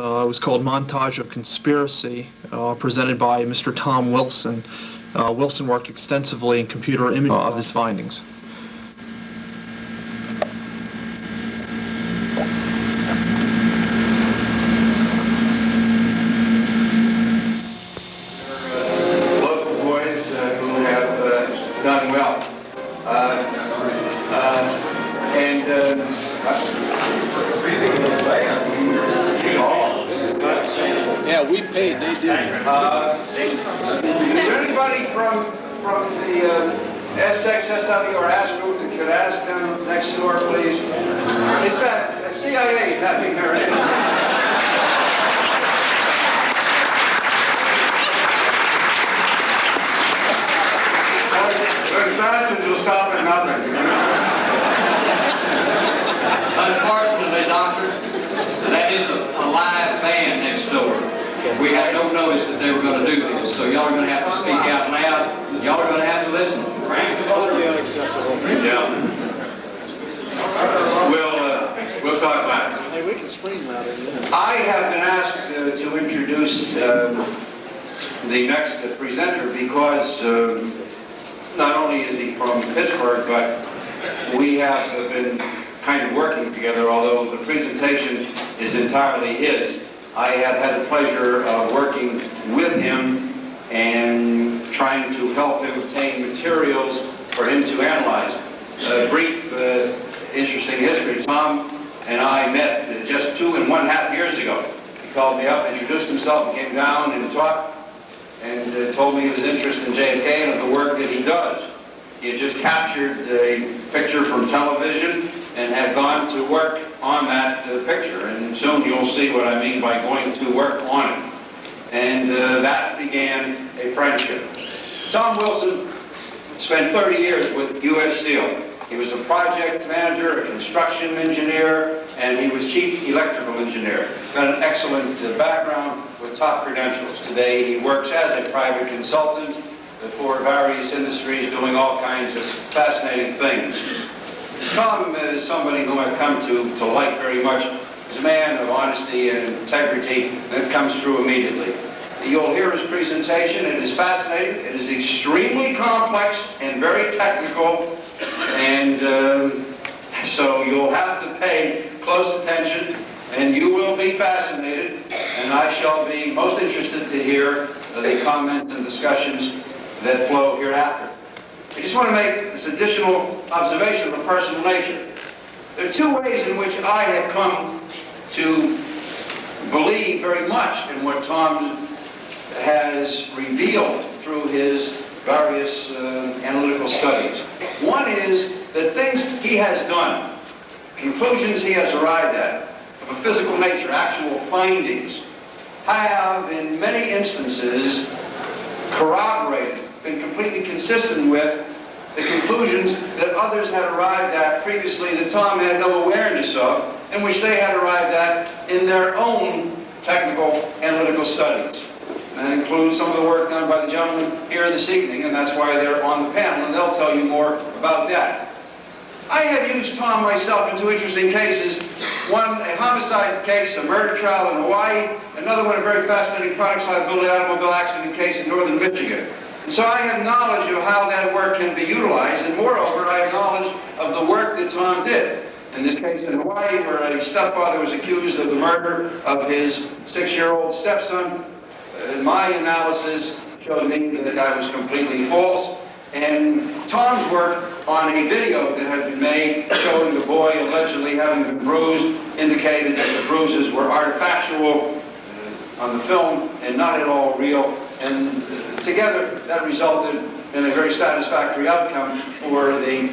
It was called Montage of Conspiracy, presented by Mr. Tom Wilson. Wilson worked extensively in computer imaging of his findings. Local boys who have done well. Yeah, we paid, they did. Is there anybody from the SXSW or AS group that could ask them next door, please? It's that the CIA is not being heard. The bastards will stop at nothing. Unfortunately, Doctor, that is a live band next door. We had no notice that they were going to do this, so y'all are going to have to speak out loud. Y'all are going to have to listen. Yeah. We'll talk about it. Hey, we can scream louder. Yeah. I have been asked to introduce the next presenter because not only is he from Pittsburgh, but we have been kind of working together, although the presentation is entirely his. I have had the pleasure of working with him and trying to help him obtain materials for him to analyze. A brief, interesting history. Tom and I met just 2.5 years ago. He called me up, introduced himself, and came down and talked, and told me his interest in JFK and of the work that he does. He had just captured a picture from television and had gone to work on that picture. And soon you'll see what I mean by going to work on it. And that began a friendship. Tom Wilson spent 30 years with U.S. Steel. He was a project manager, a construction engineer, and he was chief electrical engineer. Got an excellent background with top credentials. Today he works as a private consultant for various industries, doing all kinds of fascinating things. Tom is somebody whom I've come to like very much. He's a man of honesty and integrity that comes through immediately. You'll hear his presentation. It is fascinating. It is extremely complex and very technical, and so you'll have to pay close attention, and you will be fascinated, and I shall be most interested to hear the comments and discussions that flow hereafter. I just want to make this additional observation of a personal nature. There are two ways in which I have come to believe very much in what Tom has revealed through his various analytical studies. One is that things he has done, conclusions he has arrived at, of a physical nature, actual findings, have in many instances corroborated, been completely consistent with the conclusions that others had arrived at previously that Tom had no awareness of, and which they had arrived at in their own technical analytical studies. And that includes some of the work done by the gentlemen here this evening, and that's why they're on the panel, and they'll tell you more about that. I have used Tom myself in two interesting cases. One, a homicide case, a murder trial in Hawaii. Another one, a very fascinating products liability automobile accident case in northern Michigan. And so I have knowledge of how that work can be utilized, and moreover, I have knowledge of the work that Tom did. In this case in Hawaii, where a stepfather was accused of the murder of his 6-year-old stepson, my analysis showed me that I was completely false. And Tom's work on a video that had been made showing the boy allegedly having been bruised indicated that the bruises were artifactual on the film and not at all real. And together that resulted in a very satisfactory outcome for the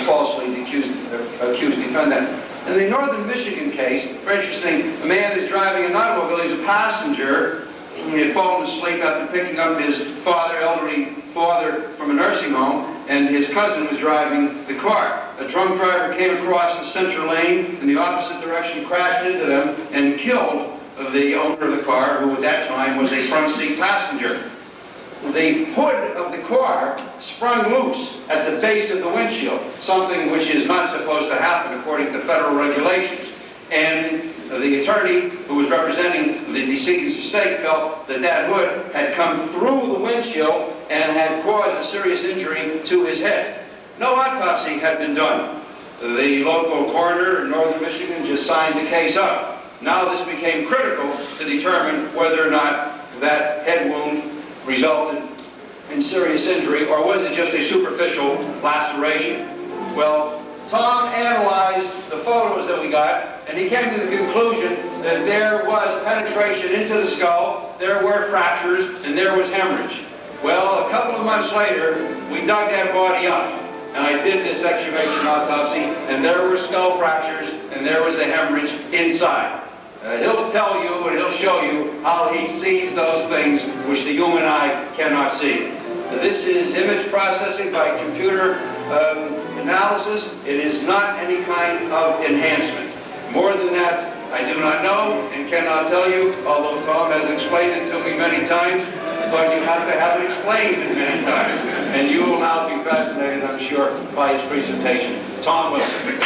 falsely accused defendant. In the northern Michigan case, very interesting, a man is driving an automobile, he's a passenger. He had fallen asleep after picking up his elderly father from a nursing home, and his cousin was driving the car. A drunk driver came across the center lane in the opposite direction, crashed into them, and killed the owner of the car, who at that time was a front seat passenger. The hood of the car sprung loose at the base of the windshield, something which is not supposed to happen according to federal regulations. And the attorney who was representing the decedent's estate felt that that hood had come through the windshield and had caused a serious injury to his head. No autopsy had been done. The local coroner in northern Michigan just signed the case up. Now this became critical to determine whether or not that head wound resulted in serious injury, or was it just a superficial laceration? Well, Tom analyzed the photos that we got, and he came to the conclusion that there was penetration into the skull, there were fractures, and there was hemorrhage. Well, a couple of months later, we dug that body up, and I did this exhumation autopsy, and there were skull fractures, and there was a hemorrhage inside. He'll tell you and he'll show you how he sees those things which the human eye cannot see. This is image processing by computer analysis. It is not any kind of enhancement. More than that, I do not know and cannot tell you, although Tom has explained it to me many times, but you have to have it explained many times. And you will now be fascinated, I'm sure, by his presentation. Tom Wilson.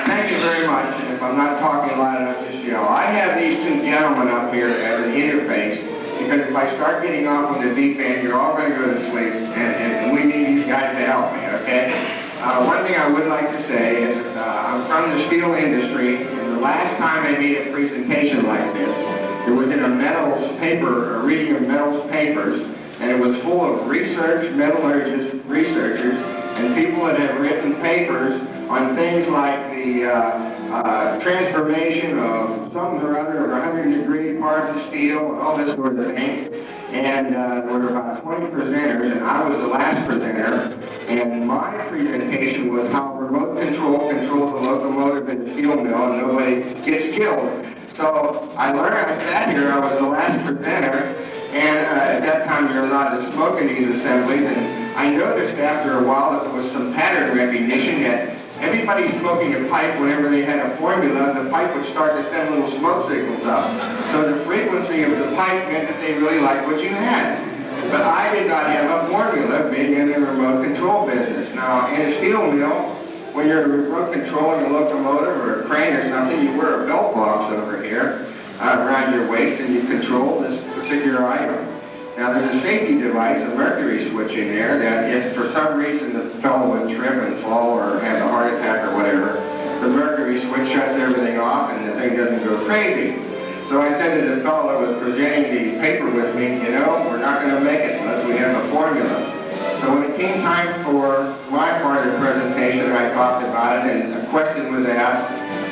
Thank you very much. If I'm not talking loud enough, just yell. I have these two gentlemen up here as an interface, because if I start getting off on the deep end, you're all going to go to sleep, and we need these guys to help me, okay? One thing I would like to say is I'm from the steel industry, and the last time I made a presentation like this, it was in a metals paper, a reading of metals papers, and it was full of research, metallurgists, researchers, and people that have written papers on things like the transformation of something or other of 100-degree parts of steel and all this sort of thing. And there were about 20 presenters, and I was the last presenter. And my presentation was how remote control controls the locomotive in the steel mill and nobody gets killed. So I learned, I sat here, I was the last presenter, and at that time you're allowed to smoke in these assemblies, and I noticed after a while that there was some pattern recognition that everybody smoking a pipe, whenever they had a formula, the pipe would start to send little smoke signals up. So the frequency of the pipe meant that they really liked what you had. But I did not have a formula, being in the remote control business. Now, in a steel mill, when you're remote controlling a locomotive or a crane or something, you wear a belt box over here around your waist, and you control this particular item. Now, there's a safety device, a mercury switch in there, that if for some reason the fellow would trip and fall or have a heart attack or whatever, the mercury switch shuts everything off and the thing doesn't go crazy. So I said to the fellow that was presenting the paper with me, you know, we're not going to make it unless we have a formula. So when it came time for my part of the presentation, I talked about it, and a question was asked,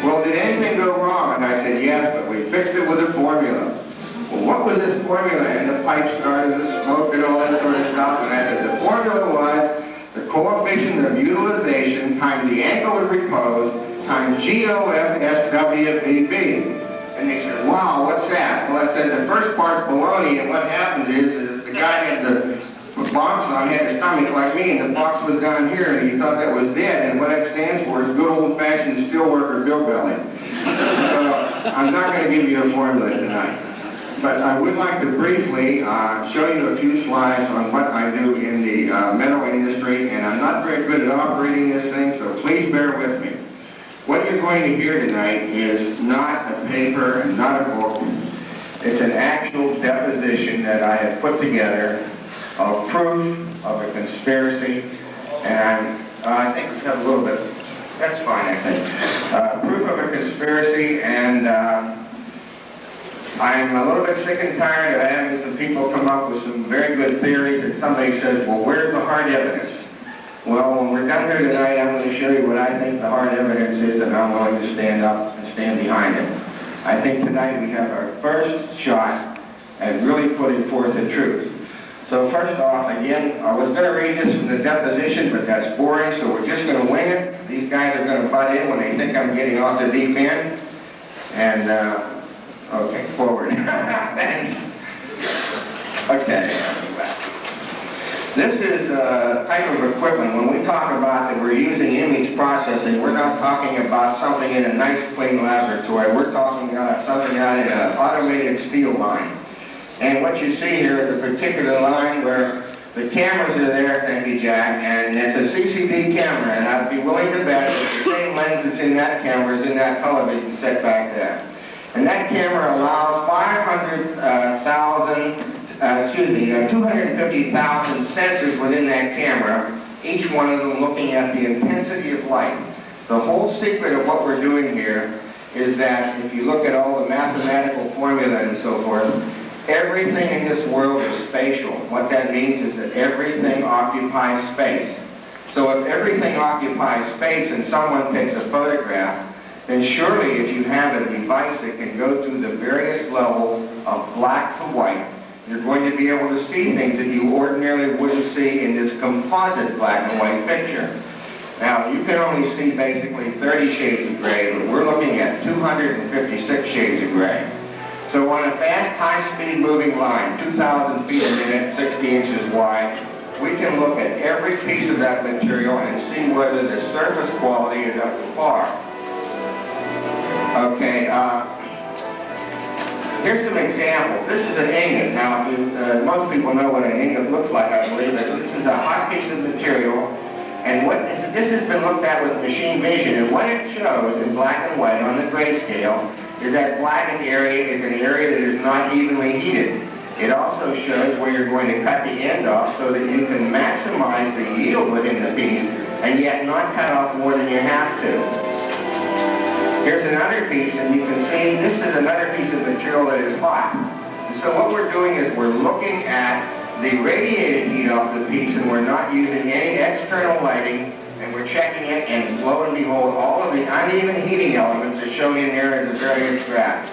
well, did anything go wrong? And I said, yes, but we fixed it with a formula. Well, what was this formula? And the pipe started to smoke and all that sort of stuff. And I said, the formula was the coefficient of utilization times the angle of repose times GOFSWVB. And they said, wow, what's that? Well, I said, the first part's baloney, and what happens is the guy had the box on, had a stomach like me, and the box was down here, and he thought that was dead, and what that stands for is good old-fashioned steelworker bill belly. So I'm not going to give you a formula tonight. But I would like to briefly show you a few slides on what I do in the metal industry, and I'm not very good at operating this thing, so please bear with me. What you're going to hear tonight is not a paper and not a book. It's an actual deposition that I have put together of proof of a conspiracy, and I think we have a little bit, that's fine, I think. Proof of a conspiracy, and I'm a little bit sick and tired of having some people come up with some very good theories, and somebody says, well, where's the hard evidence? Well, when we're done here tonight, I'm going to show you what I think the hard evidence is, and I'm willing to stand up and stand behind it. I think tonight we have our first shot at really putting forth the truth. So first off, again, I was going to read this from the deposition, but that's boring, so we're just going to wing it. These guys are going to butt in when they think I'm getting off the deep end. And, okay, forward. Thanks. Okay. This is a type of equipment. When we talk about that we're using image processing, we're not talking about something in a nice, clean laboratory. We're talking about something out in an automated steel line. And what you see here is a particular line where the cameras are there, thank you, Jack, and it's a CCD camera, and I'd be willing to bet that the same lens that's in that camera is in that television set back there. And that camera allows 250,000 sensors within that camera, each one of them looking at the intensity of light. The whole secret of what we're doing here is that if you look at all the mathematical formula and so forth, everything in this world is spatial. What that means is that everything occupies space. So if everything occupies space and someone takes a photograph, then surely if you have a device that can go through the various levels of black to white, you're going to be able to see things that you ordinarily wouldn't see in this composite black and white picture. Now, you can only see basically 30 shades of gray, but we're looking at 256 shades of gray. So on a fast, high-speed moving line, 2,000 feet a minute, 60 inches wide, we can look at every piece of that material and see whether the surface quality is up to par. Okay, here's some examples. This is an ingot. Now, most people know what an ingot looks like, I believe, but this is a hot piece of material, and this has been looked at with machine vision, and what it shows in black and white on the grayscale is that blackened area is an area that is not evenly heated. It also shows where you're going to cut the end off so that you can maximize the yield within the piece and yet not cut off more than you have to. Here's another piece, and you can see this is another piece of material that is hot. And so what we're doing is we're looking at the radiated heat off the piece, and we're not using any external lighting, and we're checking it, and lo and behold, all of the uneven heating elements are shown in there as the various graphs.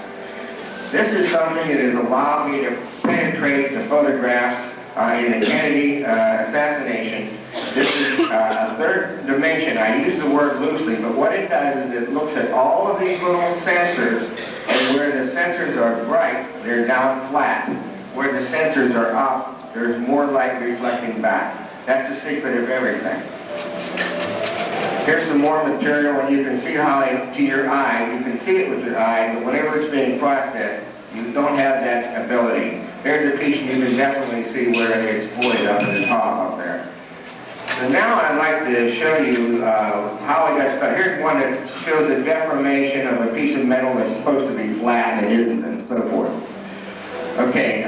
This is something that has allowed me to penetrate the photographs in the Kennedy assassination. This is a third dimension. I use the word loosely, but what it does is it looks at all of these little sensors, and where the sensors are bright, they're down flat. Where the sensors are up, there's more light reflecting back. That's the secret of everything. Here's some more material, and you can see how to your eye, you can see it with your eye, but whenever it's being processed, you don't have that ability. There's a piece and you can definitely see where it's void up at the top up there. So now I'd like to show you how I got started. Here's one that shows the deformation of a piece of metal that's supposed to be flat and it isn't, and so forth. Okay,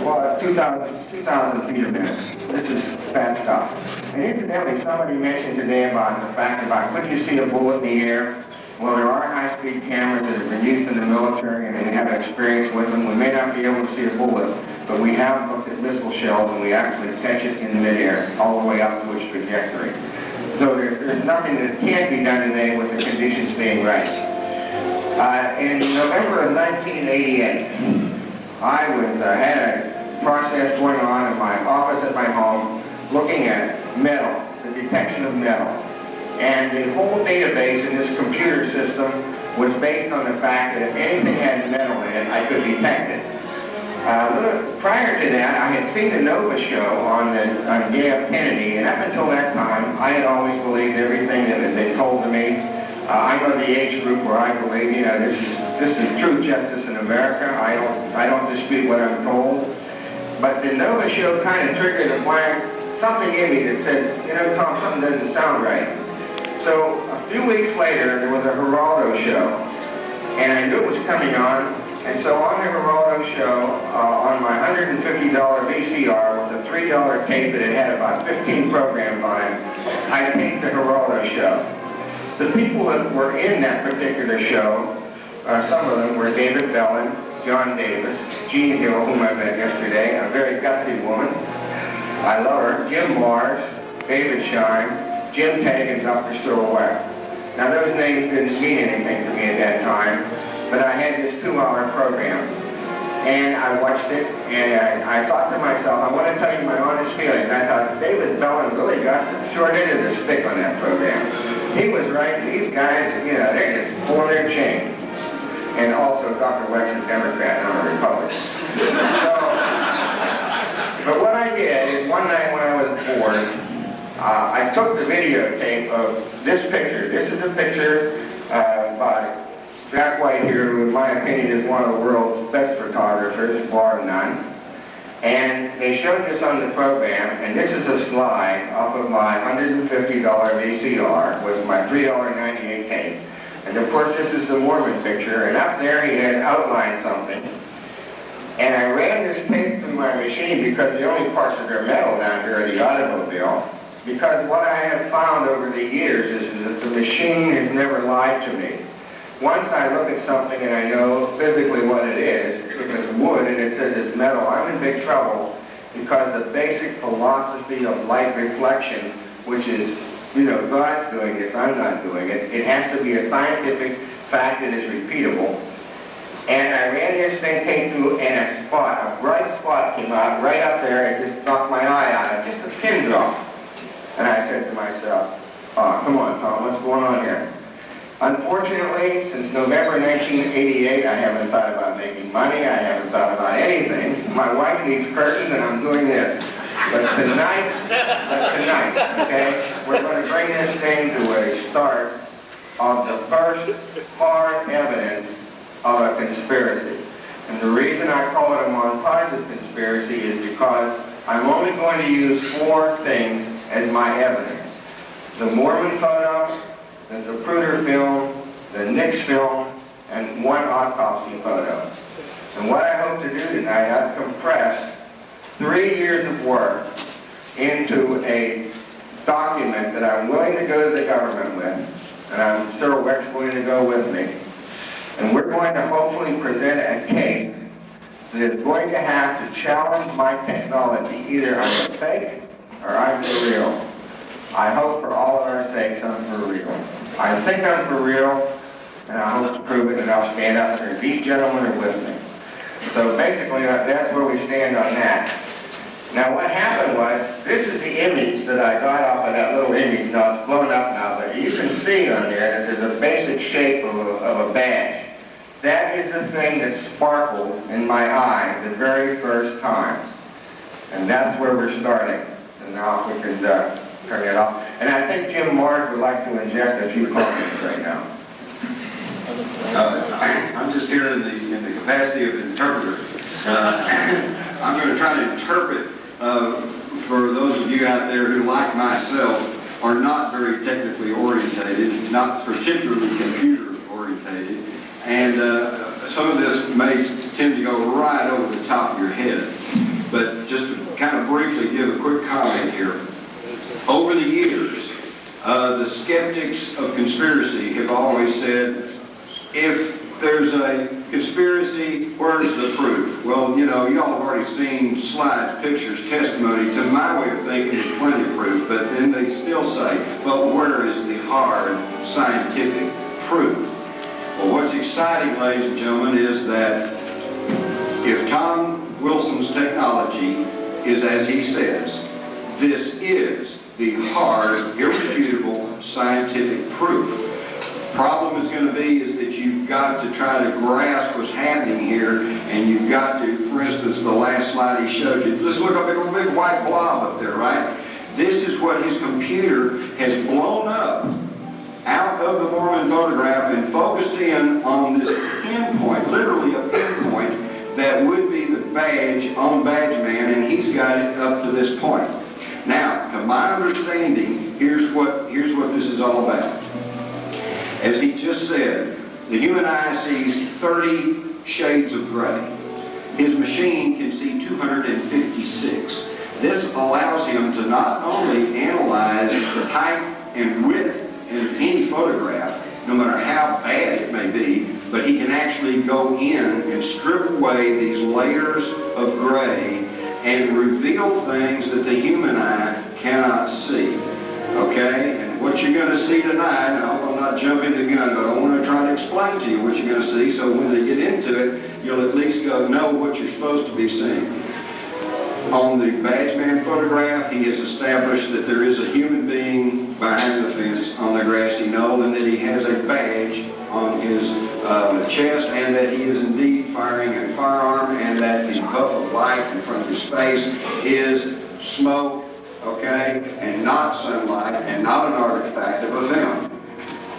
well, 2,000 feet a minute. This is fast stuff. And incidentally, somebody mentioned today about the fact about could you see a bullet in the air? Well, there are high-speed cameras that have been used in the military, and they have experience with them. We may not be able to see a bullet, but we have looked at missile shells, and we actually catch it in midair, all the way up to its trajectory. So there's nothing that can't be done today with the conditions being right. In November of 1988, I had a process going on in my office at my home, looking at metal, the detection of metal. And the whole database in this computer system was based on the fact that if anything had metal in it, I could detect it. Prior to that, I had seen the Nova show on JFK, and up until that time, I had always believed everything that they told to me. I'm of the age group where I believe, you know, this is true justice in America. I don't dispute what I'm told. But the Nova show kind of triggered a blank, something in me that said, you know, Tom, something doesn't sound right. So a few weeks later, there was a Geraldo show, and I knew it was coming on, and so on the Geraldo show, on my $150 VCR, was a $3 tape that had about 15 programs on it. I taped the Geraldo show. The people that were in that particular show, some of them were David Bellin, John Davis, Jean Hill, whom I met yesterday, a very gutsy woman. I love her. Jim Mars, David Shine, Jim Tagg, and Dr. Cyril Wecht. Now those names didn't mean anything to me at that time, but I had this 2-hour program. And I watched it, and I thought to myself, I want to tell you my honest feelings. I thought, David Bellin really got the short end of the stick on that program. He was right. These guys, you know, they're just pulling their chain. And also, Dr. Wecht's a Democrat, and I'm a Republican. But what I did is one night when I was bored, I took the videotape of this picture. This is a picture by Jack White here, who in my opinion is one of the world's best photographers, bar none. And they showed this on the program, and this is a slide off of my $150 VCR with my $3.98 tape. And of course this is the Mormon picture, and up there he had outlined something. And I ran this tape through my machine because the only parts that are metal down here are the automobile. Because what I have found over the years is that the machine has never lied to me. Once I look at something and I know physically what it is, if it's wood and it says it's metal, I'm in big trouble because the basic philosophy of light reflection, which is, you know, God's doing this, I'm not doing it. It has to be a scientific fact that is repeatable. And I ran this thing came through and a bright spot came out right up there and just knocked my eye out, just a pin drop. And I said to myself, oh, come on, Tom, what's going on here? Unfortunately, since November 1988, I haven't thought about making money, I haven't thought about anything. My wife needs curtains and I'm doing this. But tonight, okay, we're going to bring this thing to a start of the first hard evidence of a conspiracy. And the reason I call it a montage of conspiracy is because I'm only going to use 4 things as my evidence. The Mormon photo, the Zapruder film, the Nix film, and 1 autopsy photo. And what I hope to do tonight, I've compressed 3 years of work into a document that I'm willing to go to the government with, and Cyril Wecht's willing to go with me. And we're going to hopefully present a case that is going to have to challenge my technology. Either I'm a fake or I'm for real. I hope for all of our sakes I'm for real. I think I'm for real, and I hope to prove it, and I'll stand up there. These gentlemen are with me. So basically, that's where we stand on that. Now what happened was, this is the image that I got off of that little image. Now it's blown up now, but you can see on there that there's a basic shape of a badge. That is the thing that sparkled in my eye the very first time. And that's where we're starting. And now if we can turn it off. And I think Jim Mars would like to inject a few comments right now. I'm just here in the capacity of interpreter. I'm going to try to interpret for those of you out there who, like myself, are not very technically orientated, not particularly computer orientated, and some of this may tend to go right over the top of your head. But just to kind of briefly give a quick comment here. Over the years, the skeptics of conspiracy have always said, if there's a conspiracy, where's the proof? Well, you know, y'all have already seen slides, pictures, testimony. To my way of thinking, there's plenty of proof, but then they still say, but where is the hard scientific proof? Well, what's exciting, ladies and gentlemen, is that if Tom Wilson's technology is as he says, this is the hard, irrefutable scientific proof. The problem is going to be is that you've got to try to grasp what's happening here, and you've got to, for instance, the last slide he showed you, just look up at a big white blob up there, right? This is what his computer has blown up out of the Mormon photograph and focused in on this pinpoint, literally a pinpoint, that would be the badge on Badge Man, and he's got it up to this point. Now, to my understanding, here's what this is all about. As he just said, the human eye sees 30 shades of gray. His machine can see 256. This allows him to not only analyze the height and width in any photograph, no matter how bad it may be, but he can actually go in and strip away these layers of gray and reveal things that the human eye cannot see. Okay? And what you're going to see tonight, I hope I'm not jumping the gun, but I want to try to explain to you what you're going to see, so when they get into it, you'll at least know what you're supposed to be seeing. On the Badge Man photograph, he has established that there is a human being behind the fence on the grassy knoll, and that he has a badge on his chest, and that he is indeed firing a firearm, and that the puff of light in front of his face is smoke, okay, and not sunlight, and not an artifact of a film.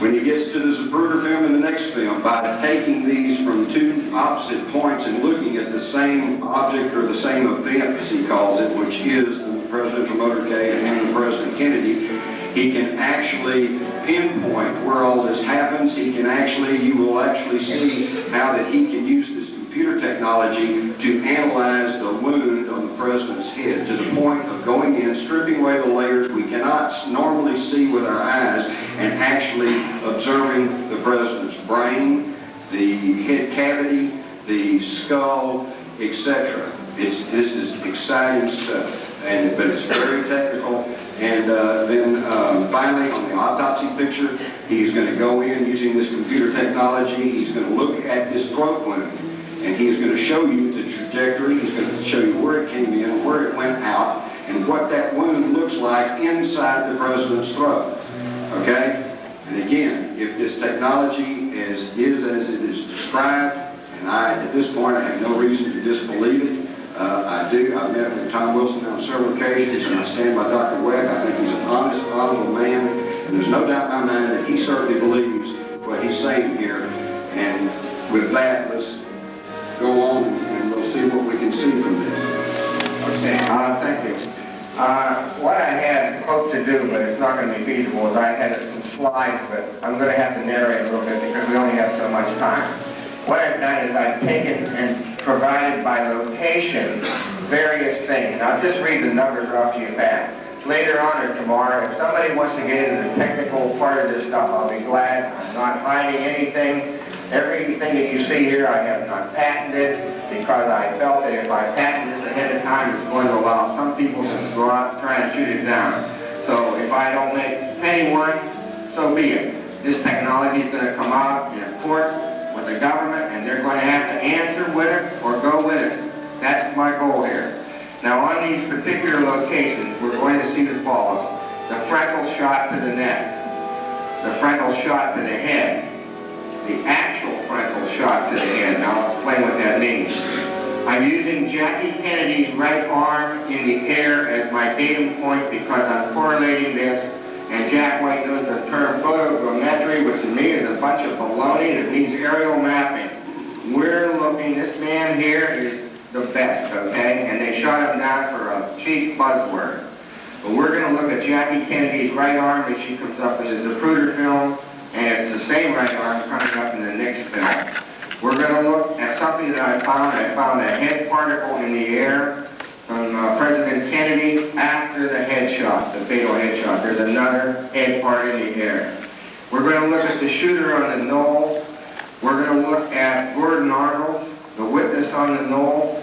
When he gets to the Zapruder film in the next film, by taking these from two opposite points and looking at the same object or the same event, as he calls it, which is the presidential motorcade and the President Kennedy, he can actually pinpoint where all this happens. You will actually see how that he can use this computer technology to analyze the wound on the president's head to the point of going in, stripping away the layers we cannot normally see with our eyes, and actually observing the president's brain, the head cavity, the skull, etc. This is exciting stuff, but it's very technical. And then finally, on the autopsy picture, he's going to go in using this computer technology. He's going to look at this throat wound, and he's going to show you the trajectory. He's going to show you where it came in, where it went out, and what that wound looks like inside the president's throat. Okay? And again, if this technology is as it is described, and at this point, I have no reason to disbelieve it. I've met with Tom Wilson on several occasions, and I stand by Dr. Wecht. I think he's an honest, honorable man, and there's no doubt in my mind that he certainly believes what he's saying here. And with that, let's go on and we'll see what we can see from this. Okay, thank you. What I had hoped to do, but it's not going to be feasible, is I had some slides, but I'm going to have to narrate a little bit because we only have so much time. What I've done is I've taken and provided by location various things. I'll just read the numbers off to you back. Later on or tomorrow, if somebody wants to get into the technical part of this stuff, I'll be glad. I'm not hiding anything. Everything that you see here, I have not patented because I felt that if I patent this ahead of time, it's going to allow some people to go out and try and shoot it down. So if I don't make penny worth, so be it. This technology is going to come out in a court with the government, and they're going to have to answer with it or go with it. That's my goal here. Now, on these particular locations, we're going to see the following. The frontal shot to the neck, the frontal shot to the head, the actual frontal shot to the head. Now, I'll explain what that means. I'm using Jackie Kennedy's right arm in the air as my datum point because I'm correlating this. And Jack White knows the term photogrammetry, which to me is a bunch of baloney. It means aerial mapping. We're looking, this man here is the best, okay? And they shot him down for a cheap buzzword. But we're going to look at Jackie Kennedy's right arm as she comes up in the Zapruder film, and it's the same right arm coming up in the next film. We're going to look at something that I found. I found a head particle in the air from President Kennedy after the headshot, the fatal headshot. There's another head part in the air. We're going to look at the shooter on the knoll. We're going to look at Gordon Arnold, the witness on the knoll.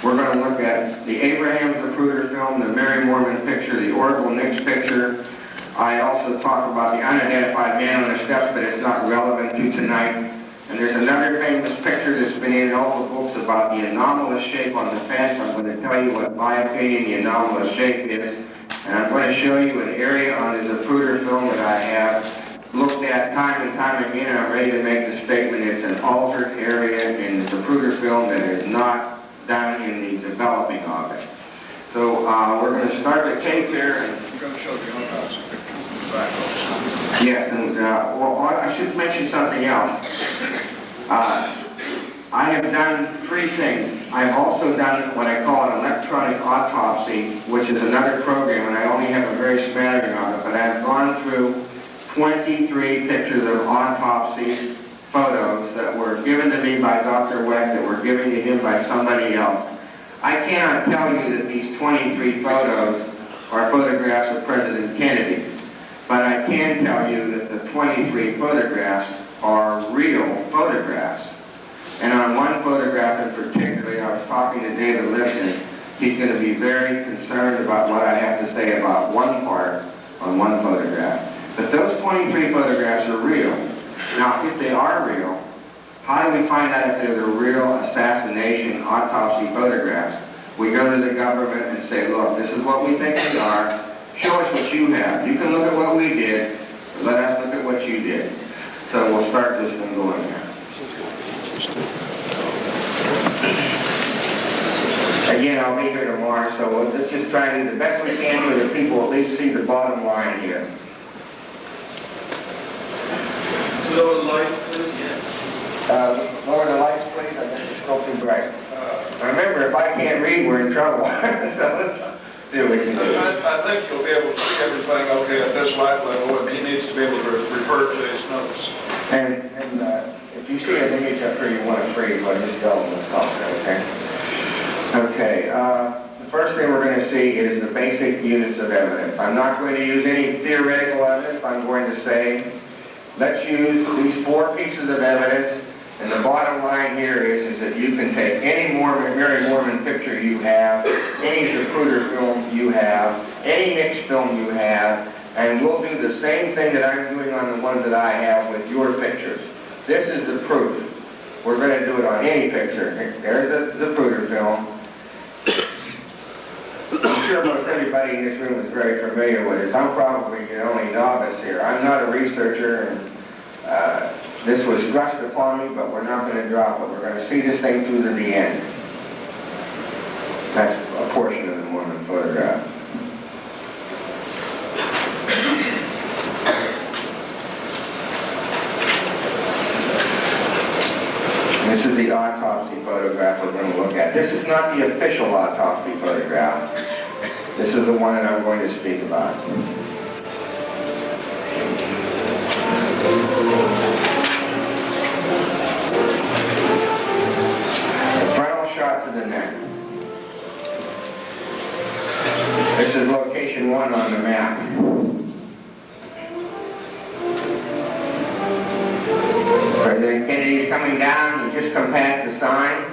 We're going to look at the Abraham Zapruder film, the Mary Mormon picture, the Orville Nix picture. I also talk about the unidentified man on the steps, but it's not relevant to tonight. And there's another famous picture that's been in all the books about the anomalous shape on the fence. I'm going to tell you what my opinion the anomalous shape is. And I'm going to show you an area on the Zapruder film that I have looked at time and time again, and I'm ready to make the statement it's an altered area in the Zapruder film that is not down in the developing of it. So we're going to start the tape here. And You're going to show the autopsy picture. Yes, and well, I should mention something else. I have done three things. I've also done what I call an electronic autopsy, which is another program, and I only have a very smattering of it, but I've gone through 23 pictures of autopsy photos that were given to me by Dr. Wecht, that were given to him by somebody else. I cannot tell you that these 23 photos are photographs of President Kennedy. But I can tell you that the 23 photographs are real photographs. And on one photograph in particular, I was talking to David Lipton. He's going to be very concerned about what I have to say about one part on one photograph. But those 23 photographs are real. Now, if they are real, how do we find out if they're the real assassination autopsy photographs? We go to the government and say, look, this is what we think they are. Show us what you have. You can look at what we did, but let us look at what you did. So we'll start this thing going here. Again, I'll be here tomorrow, so let's just try to do the best we can so that people at least see the bottom line here. Lower the lights, please. Lower the lights, please. I think it's still too bright. Remember, if I can't read, we're in trouble. So let's see what we can do. I think you'll be able to see everything okay at this light level, and he needs to be able to refer to his notes. And if you see an image up here you want to freeze, let us go and let's talk, okay? Okay, the first thing we're going to see is the basic units of evidence. I'm not going to use any theoretical evidence. I'm going to say, let's use these 4 pieces of evidence, and the bottom line here is that you can take any Mary Mormon picture you have, any Zapruder film you have, any mixed film you have, and we'll do the same thing that I'm doing on the ones that I have with your pictures. This is the proof. We're going to do it on any picture. There's the Zapruder film. I'm sure most everybody in this room is very familiar with this. I'm probably the only novice here. I'm not a researcher, and this was thrust upon me, but we're not going to drop it. We're going to see this thing through to the end. That's a portion of the Mormon photograph. This is the autopsy photograph we're going to look at. This is not the official autopsy photograph. This is the one that I'm going to speak about. The frontal shot to the neck. This is location 1 on the map. President Kennedy's coming down. He just come past the sign.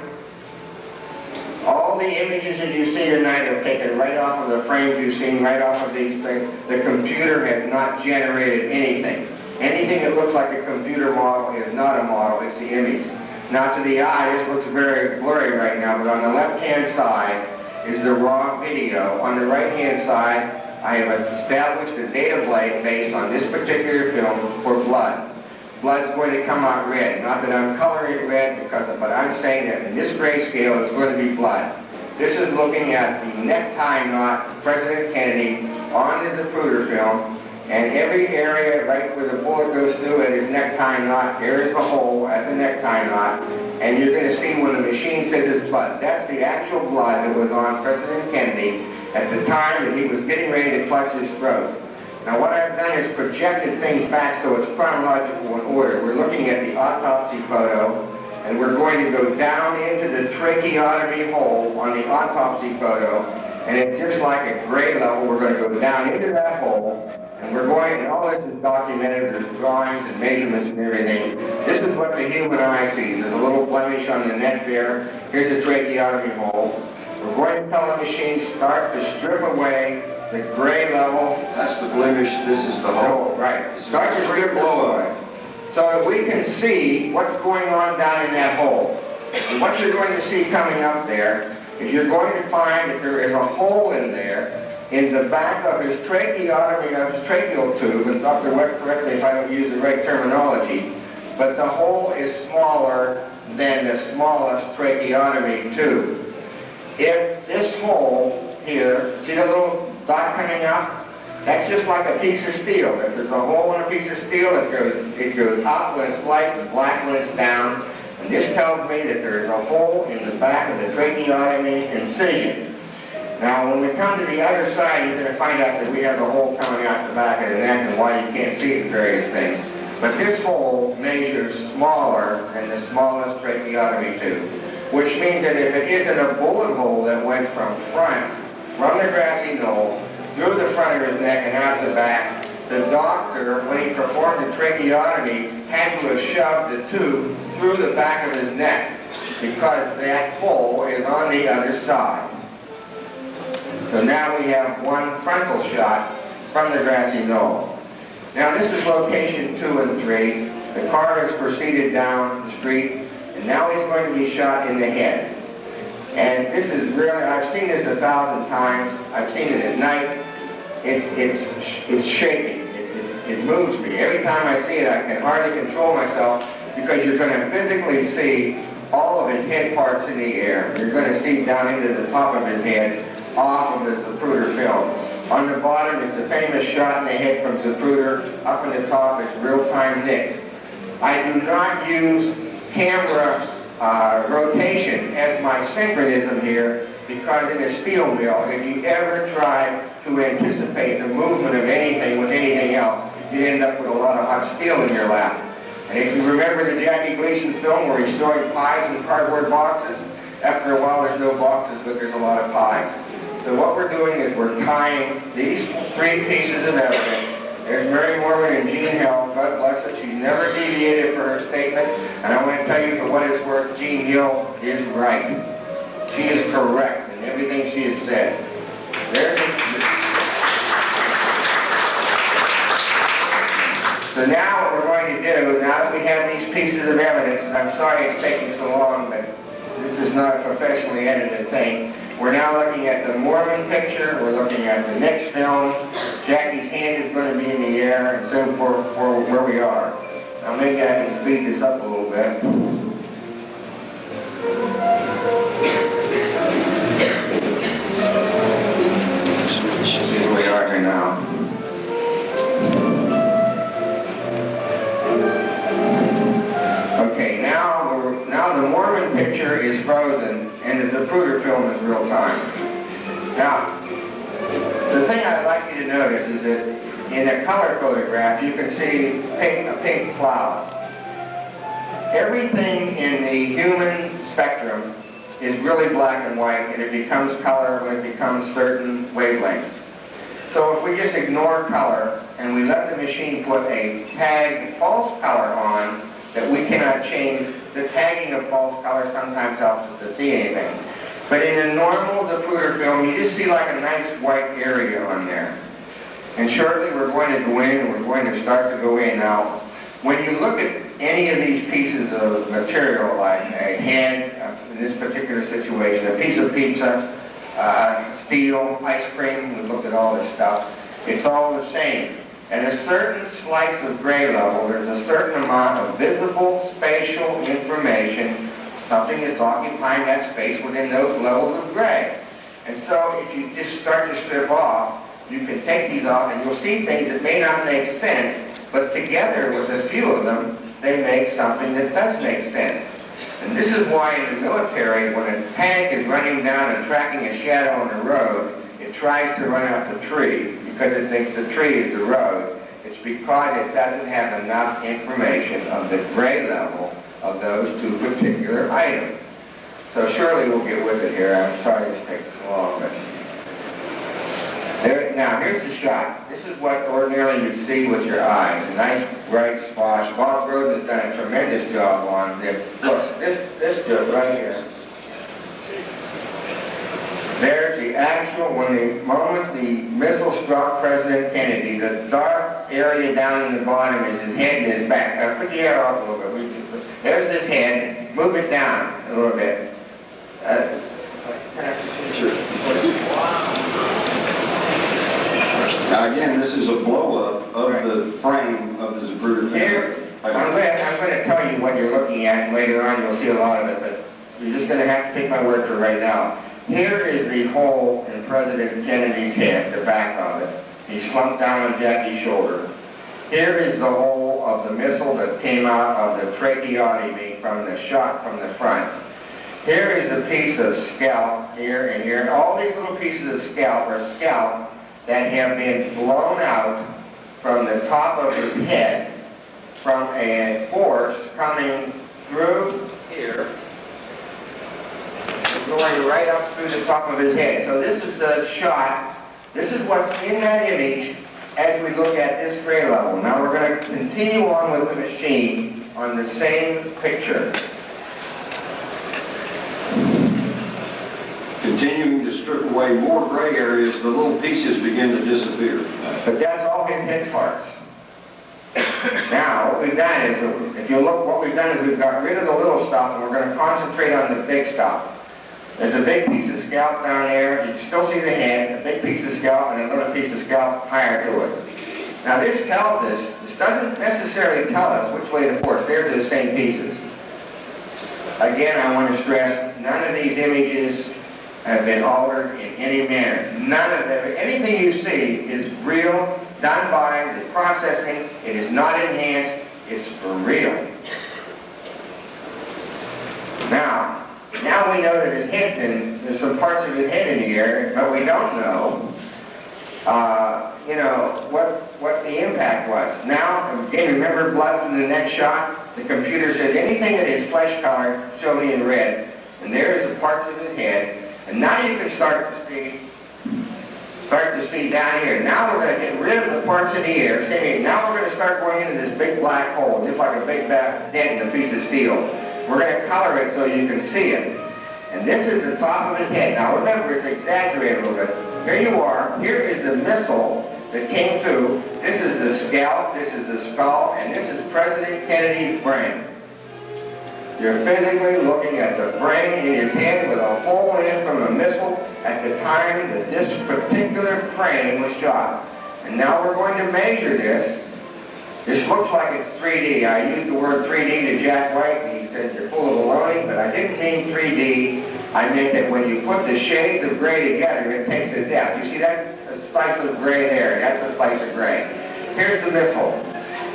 All the images that you see tonight are taken right off of the frames you've seen, right off of these things. The computer has not generated anything. Anything that looks like a computer model is not a model, it's the image. Now to the eye, this looks very blurry right now, but on the left-hand side is the raw video. On the right-hand side, I have established a database on this particular film for blood. Blood's going to come out red. Not that I'm coloring it red, but I'm saying that in this grayscale it's going to be blood. This is looking at the necktie knot of President Kennedy on the Zapruder film, and every area right where the bullet goes through it is necktie knot. There is the hole at the necktie knot, and you're going to see when the machine says it's blood. That's the actual blood that was on President Kennedy at the time that he was getting ready to clutch his throat. Now what I've done is projected things back so it's chronological in order. We're looking at the autopsy photo, and we're going to go down into the tracheotomy hole on the autopsy photo, and it's just like a gray level. We're going to go down into that hole, and we're going, and all this is documented. There's drawings and measurements and everything. This is what the human eye sees. There's a little blemish on the neck there. Here's the tracheotomy hole. We're going to tell the machine start to strip away the gray level. That's the blemish, this is the hole. Right. Start to strip this away. So that we can see what's going on down in that hole. And what you're going to see coming up there is you're going to find that there is a hole in there in the back of his tracheotomy, of his tracheal tube, and Dr. Wecht, correct me if I don't use the right terminology, but the hole is smaller than the smallest tracheotomy tube. If this hole here, see the little dot coming up? That's just like a piece of steel. If there's a hole in a piece of steel, it goes up when it's light and black when it's down. And this tells me that there is a hole in the back of the tracheotomy incision. Now, when we come to the other side, you're going to find out that we have a hole coming out the back of the neck and why you can't see the various things. But this hole measures smaller than the smallest tracheotomy tube, which means that if it isn't a bullet hole that went from the grassy knoll, through the front of his neck and out the back, the doctor, when he performed the tracheotomy, had to have shoved the tube through the back of his neck because that hole is on the other side. So now we have one frontal shot from the grassy knoll. Now this is location 2 and 3. The car has proceeded down the street, and now he's going to be shot in the head. And this is really, I've seen this 1,000 times. I've seen it at night. It's shaking. It moves me. Every time I see it, I can hardly control myself because you're going to physically see all of his head parts in the air. You're going to see down into the top of his head off of the Zapruder film. On the bottom is the famous shot in the head from Zapruder. Up in the top is real-time nicks. I do not use camera rotation as my synchronism here, because in a steel mill, if you ever try to anticipate the movement of anything with anything else, you end up with a lot of hot steel in your lap. And if you remember the Jackie Gleason film where he's throwing pies in cardboard boxes, after a while there's no boxes, but there's a lot of pies. So what we're doing is we're tying these three pieces of evidence. There's Mary Morgan and Jean Hill. God bless her. She never deviated for her statement. And I want to tell you, for what it's worth, Jean Hill is right. She is correct in everything she has said. So now what we're going to do, now that we have these pieces of evidence, and I'm sorry it's taking so long, but this is not a professionally edited thing. We're now looking at the Mormon picture, we're looking at the next film, Jackie's hand is going to be in the air, and so forth for where we are. Now maybe I can speed this up a little bit. See where we are here now. Okay, now the Mormon picture is frozen and the Zapruder film is real time. Now, the thing I'd like you to notice is that in a color photograph you can see a pink cloud. Everything in the human spectrum is really black and white, and it becomes color when it becomes certain wavelengths. So if we just ignore color and we let the machine put a tagged false color on that we cannot change, the tagging of false color sometimes helps us to see anything. But in a normal Zapruder film, you just see like a nice white area on there. And shortly we're going to go in and we're going to start to go in. Now, when you look at any of these pieces of material, like a head, in this particular situation, a piece of pizza, steel, ice cream, we looked at all this stuff, it's all the same. At a certain slice of gray level, there's a certain amount of visible spatial information. Something is occupying that space within those levels of gray. And so if you just start to strip off, you can take these off and you'll see things that may not make sense, but together with a few of them, they make something that does make sense. And this is why in the military, when a tank is running down and tracking a shadow on the road, it tries to run up the tree because it thinks the tree is the road. It's because it doesn't have enough information of the gray level of those two particular items. So surely we'll get with it here. I'm sorry this takes so long, but now here's the shot. This is what ordinarily you'd see with your eyes. A nice bright spot. Bob Roden has done a tremendous job on this. Look, this job right here. There's the actual, when the moment the missile struck President Kennedy, the dark area down in the bottom is his head and his back. Put the air off a little bit. There's his head. Move it down a little bit. Now again, this is a blow-up of the frame of the Zapruder film. Here, I'm going to tell you what you're looking at, and later on you'll see a lot of it, but you're just going to have to take my word for it right now. Here is the hole in President Kennedy's head, the back of it. He slumped down on Jackie's shoulder. Here is the hole of the missile that came out of the tracheotomy from the shot from the front. Here is a piece of scalp here and here. And all these little pieces of scalp are scalp that have been blown out from the top of his head from a force coming through here, going right up through the top of his head. So this is the shot. This is what's in that image as we look at this gray level. Now we're going to continue on with the machine on the same picture. Continuing to strip away more gray areas, the little pieces begin to disappear. But that's all his head parts. Now, what we've done is, if you look, what we've done is we've got rid of the little stuff and we're going to concentrate on the big stuff. There's a big piece of scalp down there. You can still see the head, a big piece of scalp, and a little piece of scalp higher to it. Now this tells us, this doesn't necessarily tell us which way to force. There's the same pieces. Again, I want to stress, none of these images have been altered in any manner. None of them. Anything you see is real, done by the processing. It is not enhanced. It's for real. Now we know that his head's in, there's some parts of his head in the air, but we don't know, what the impact was. Now, again, remember blood from the next shot? The computer said anything that is flesh color, show me in red. And there's the parts of his head. And now you can start to see down here. Now we're going to get rid of the parts in the air. Now we're going to start going into this big black hole, just like a big dent in a piece of steel. We're going to color it so you can see it. And this is the top of his head. Now remember, it's exaggerated a little bit. Here you are. Here is the missile that came through. This is the scalp, this is the skull, and this is President Kennedy's brain. You're physically looking at the brain in his head with a hole in from a missile at the time that this particular frame was shot. And now we're going to measure this. This looks like it's 3D. I used the word 3D to Jack Wecht, and he said, you're full of baloney, but I didn't mean 3D. I meant that when you put the shades of gray together, it takes the depth. You see that? A slice of gray there. That's a slice of gray. Here's the missile.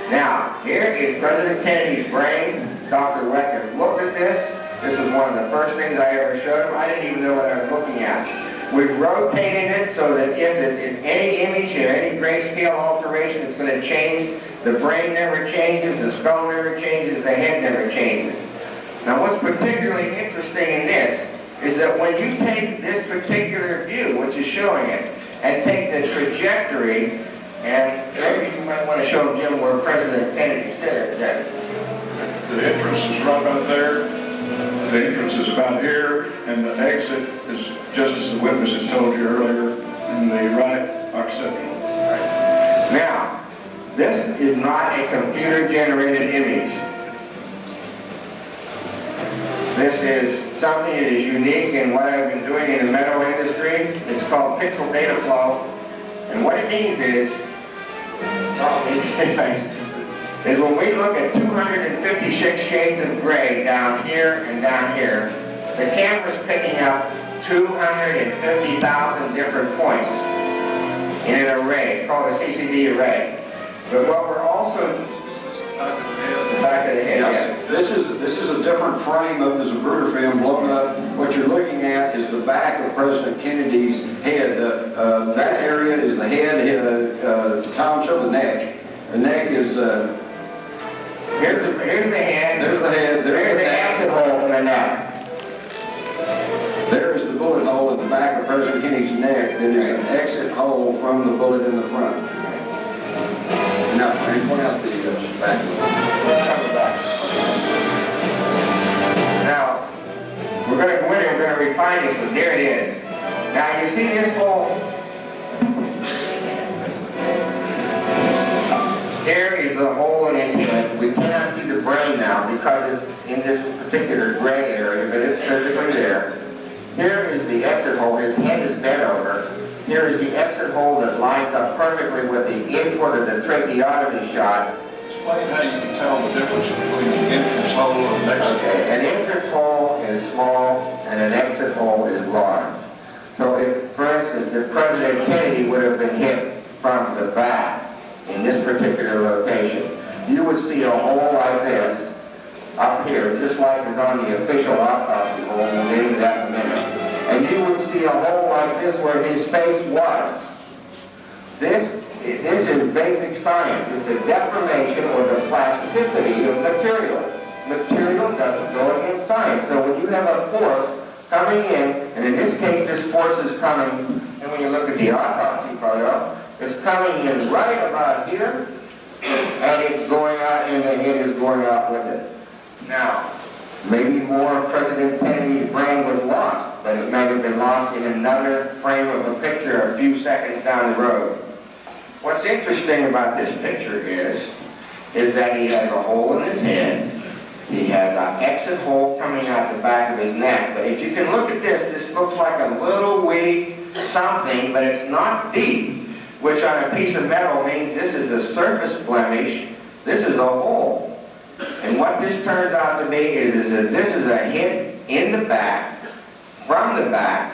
Now, here is President Kennedy's brain. Dr. Wecht has looked at this. This is one of the first things I ever showed him. I didn't even know what I was looking at. We've rotated it so that if it's any image or any grayscale alteration, it's going to change. The brain never changes, the skull never changes, the head never changes. Now what's particularly interesting in this is that when you take this particular view, which is showing it, and take the trajectory, and maybe you might want to show Jim where President Kennedy said it. The entrance is right about there. The entrance is about here, and the exit is just as the witnesses told you earlier, in the right occipital. Now, this is not a computer-generated image. This is something that is unique in what I've been doing in the medical industry. It's called pixel data flow. And what it means is when we look at 256 shades of gray down here and down here, the camera's picking up 250,000 different points in an array. It's called a CCD array. But what we're also... The back of the head, yes. This is a different frame of the Zapruder film blown up. What you're looking at is the back of President Kennedy's head. That area is the head. Tom, show the neck. The neck is... Here's the head. There's the head. There's the exit hole in the neck. There is the bullet hole at the back of President Kennedy's neck. That is an exit hole from the bullet in the front. Now, can you point out the back? Now, we're going to go in and we're going to refine this, but there it is. Now, you see this hole? Here is the hole in his head. We cannot see the brain now because it's in this particular gray area, but it's physically there. Here is the exit hole. His head is bent over. Here is the exit hole that lines up perfectly with the input of the tracheotomy shot. Explain how you can tell the difference between an entrance hole and an exit hole. Okay, an entrance hole is small and an exit hole is large. So if, for instance, if President Kennedy would have been hit from the back in this particular location, you would see a hole like this up here, just like is on the official autopsy hole. We'll get into that in a minute. And you would see a hole like this where his face was. This is basic science. It's a deformation or the plasticity of material. Material doesn't go against science. So when you have a force coming in, and in this case this force is coming, and when you look at the autopsy photo, it's coming in right about here, and it's going out, and the head is going out with it. Now, maybe more of President Kennedy's brain was lost, but it may have been lost in another frame of a picture a few seconds down the road. What's interesting about this picture is that he has a hole in his head. He has an exit hole coming out the back of his neck. But if you can look at this looks like a little wee something, but it's not deep, which on a piece of metal means this is a surface blemish. This is a hole. And what this turns out to be is that this is a hit in the back, from the back,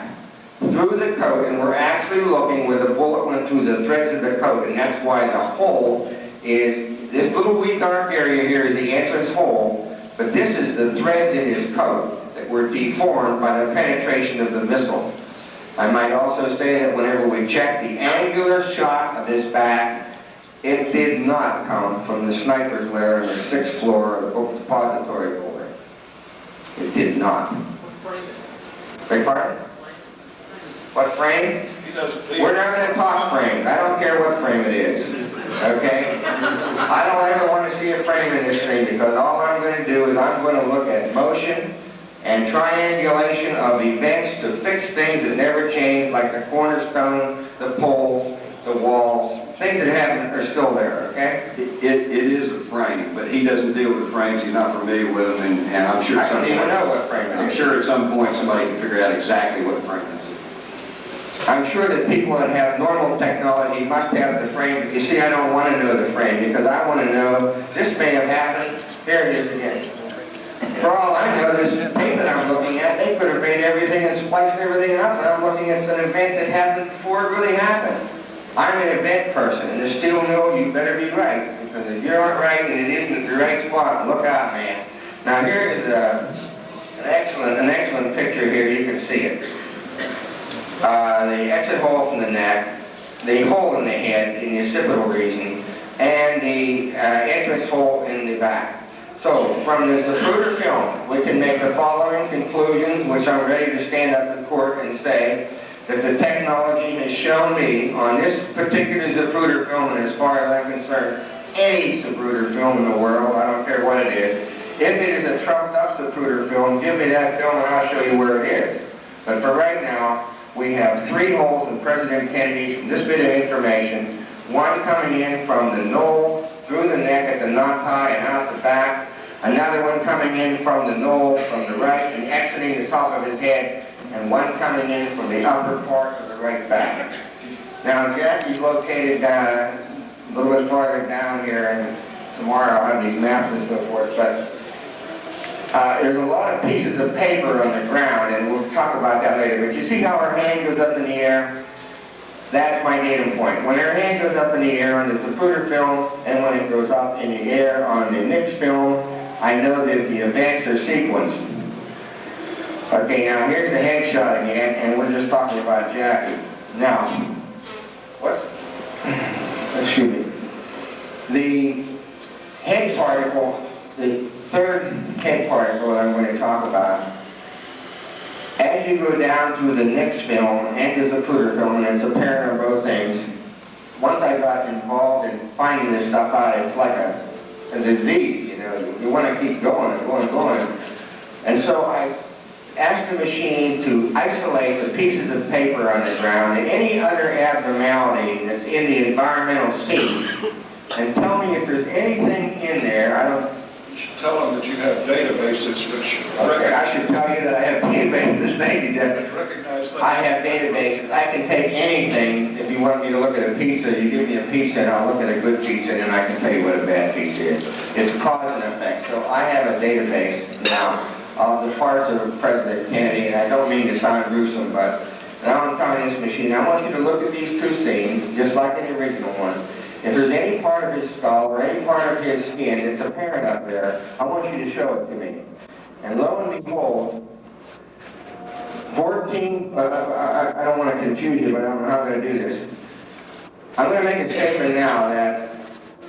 through the coat, and we're actually looking where the bullet went through the threads of the coat, and that's why the hole is, this little wee dark area here is the entrance hole, but this is the threads in his coat. The were deformed by the penetration of the missile. I might also say that whenever we checked the angular shot of his back, it did not come from the sniper's lair on the 6th floor of the book depository building. It did not. Beg pardon? What frame? We're not going to talk frames. I don't care what frame it is. Okay? I don't ever want to see a frame in this thing because all I'm going to do is I'm going to look at motion and triangulation of events to fix things that never change, like the cornerstone, the poles, the walls. Things that happen are still there, okay? It is a frame, but he doesn't deal with frames. He's not familiar with them, and I'm sure I don't even know what frame it is. I'm sure at some point somebody can figure out exactly what frame it is. I'm sure that people that have normal technology must have the frame, but you see, I don't want to know the frame because I want to know this may have happened. There it is again. For all I know, this tape that I'm looking at, they could have made everything and spliced everything up, and I'm looking at an event that happened before it really happened. I'm an event person, and the steel mill, you better be right, because if you aren't right and it isn't at the right spot, look out, man. Now here is an excellent picture here. You can see it. The exit hole from the neck, the hole in the head in the occipital region, and the entrance hole in the back. So, from this Zapruder film, we can make the following conclusions, which I'm ready to stand up in court and say that the technology has shown me on this particular Zapruder film, and as far as I'm concerned, any Zapruder film in the world, I don't care what it is, if it is a trumped up Zapruder film, give me that film and I'll show you where it is. But for right now, we have 3 holes in President Kennedy from this bit of information, one coming in from the knoll, through the neck at the knot tie and out the back, another one coming in from the knoll from the right and exiting the top of his head, and one coming in from the upper part of the right back. Now, Jackie's located a little bit farther down here, and tomorrow I'll have these maps and so forth, but there's a lot of pieces of paper on the ground, and we'll talk about that later. But you see how her hand goes up in the air? That's my datum point. When her hand goes up in the air on the Zapruder film, and when it goes up in the air on the Nix film, I know that the events are sequenced. Okay, now here's the headshot again, and we're just talking about Jackie. Now, excuse me. The head particle, the third head particle that I'm going to talk about, as you go down through the Nix film and the Zapruder film, and it's apparent on both things, once I got involved in finding this stuff out, it's like a disease, you know. You want to keep going and going and going. And so I asked the machine to isolate the pieces of paper on the ground and any other abnormality that's in the environmental scene, and tell me if there's anything in there. You should tell them that you have databases which Okay, I should tell you that I have databases. Thank you, Jeff. recognize that. I have databases. I can take anything. If you want me to look at a pizza, you give me a pizza and I'll look at a good pizza and I can tell you what a bad pizza is. It's cause and effect. So I have a database now of the parts of President Kennedy, and I don't mean to sound gruesome, but now I'm coming this machine. I want you to look at these 2 scenes, just like in the original one. If there's any part of his skull or any part of his skin that's apparent up there, I want you to show it to me. And lo and behold, 14, I don't want to confuse you, but I'm not going to do this. I'm going to make a statement now that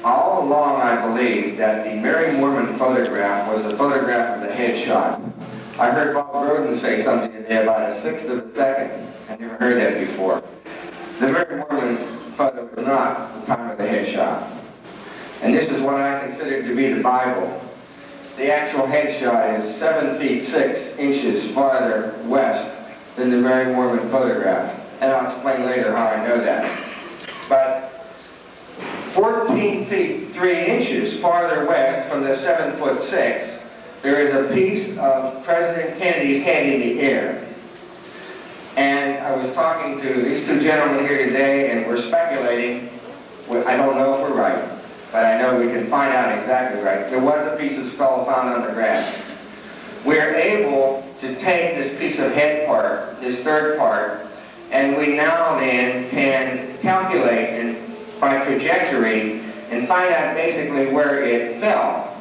all along I believed that the Mary Moorman photograph was a photograph of the headshot. I heard Bob Groden say something today about a 1/6 of a second. I never heard that before. The Mary Moorman photo was not the time of the headshot. And this is what I consider to be the Bible. The actual headshot is 7 feet 6 inches farther west than the Mary Moorman photograph. And I'll explain later how I know that. But 14 feet 3 inches farther west from the 7'6", there is a piece of President Kennedy's head in the air. And I was talking to these 2 gentlemen here today, and we're speculating. I don't know if we're right, but I know we can find out exactly right. There was a piece of skull found on the grass. We're able to take this piece of head part, this third part, and we now then can calculate and by trajectory and find out basically where it fell.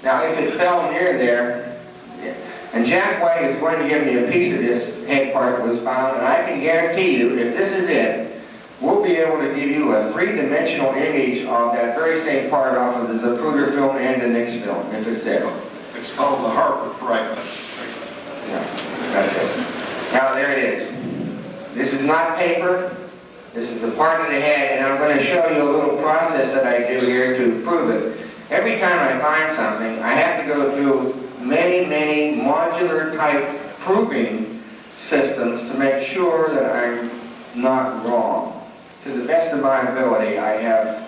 Now, if it fell near there, And Jack White is going to give me a piece of this head part that was found, and I can guarantee you, if this is it, we'll be able to give you a three-dimensional image of that very same part off of the Zapruder film and the Nix film, if it's there. It's called the Harper fragment. Yeah, that's it. Now, there it is. This is not paper. This is the part of the head, and I'm going to show you a little process that I do here to prove it. Every time I find something, I have to go through many, many modular type proving systems to make sure that I'm not wrong. To the best of my ability, I have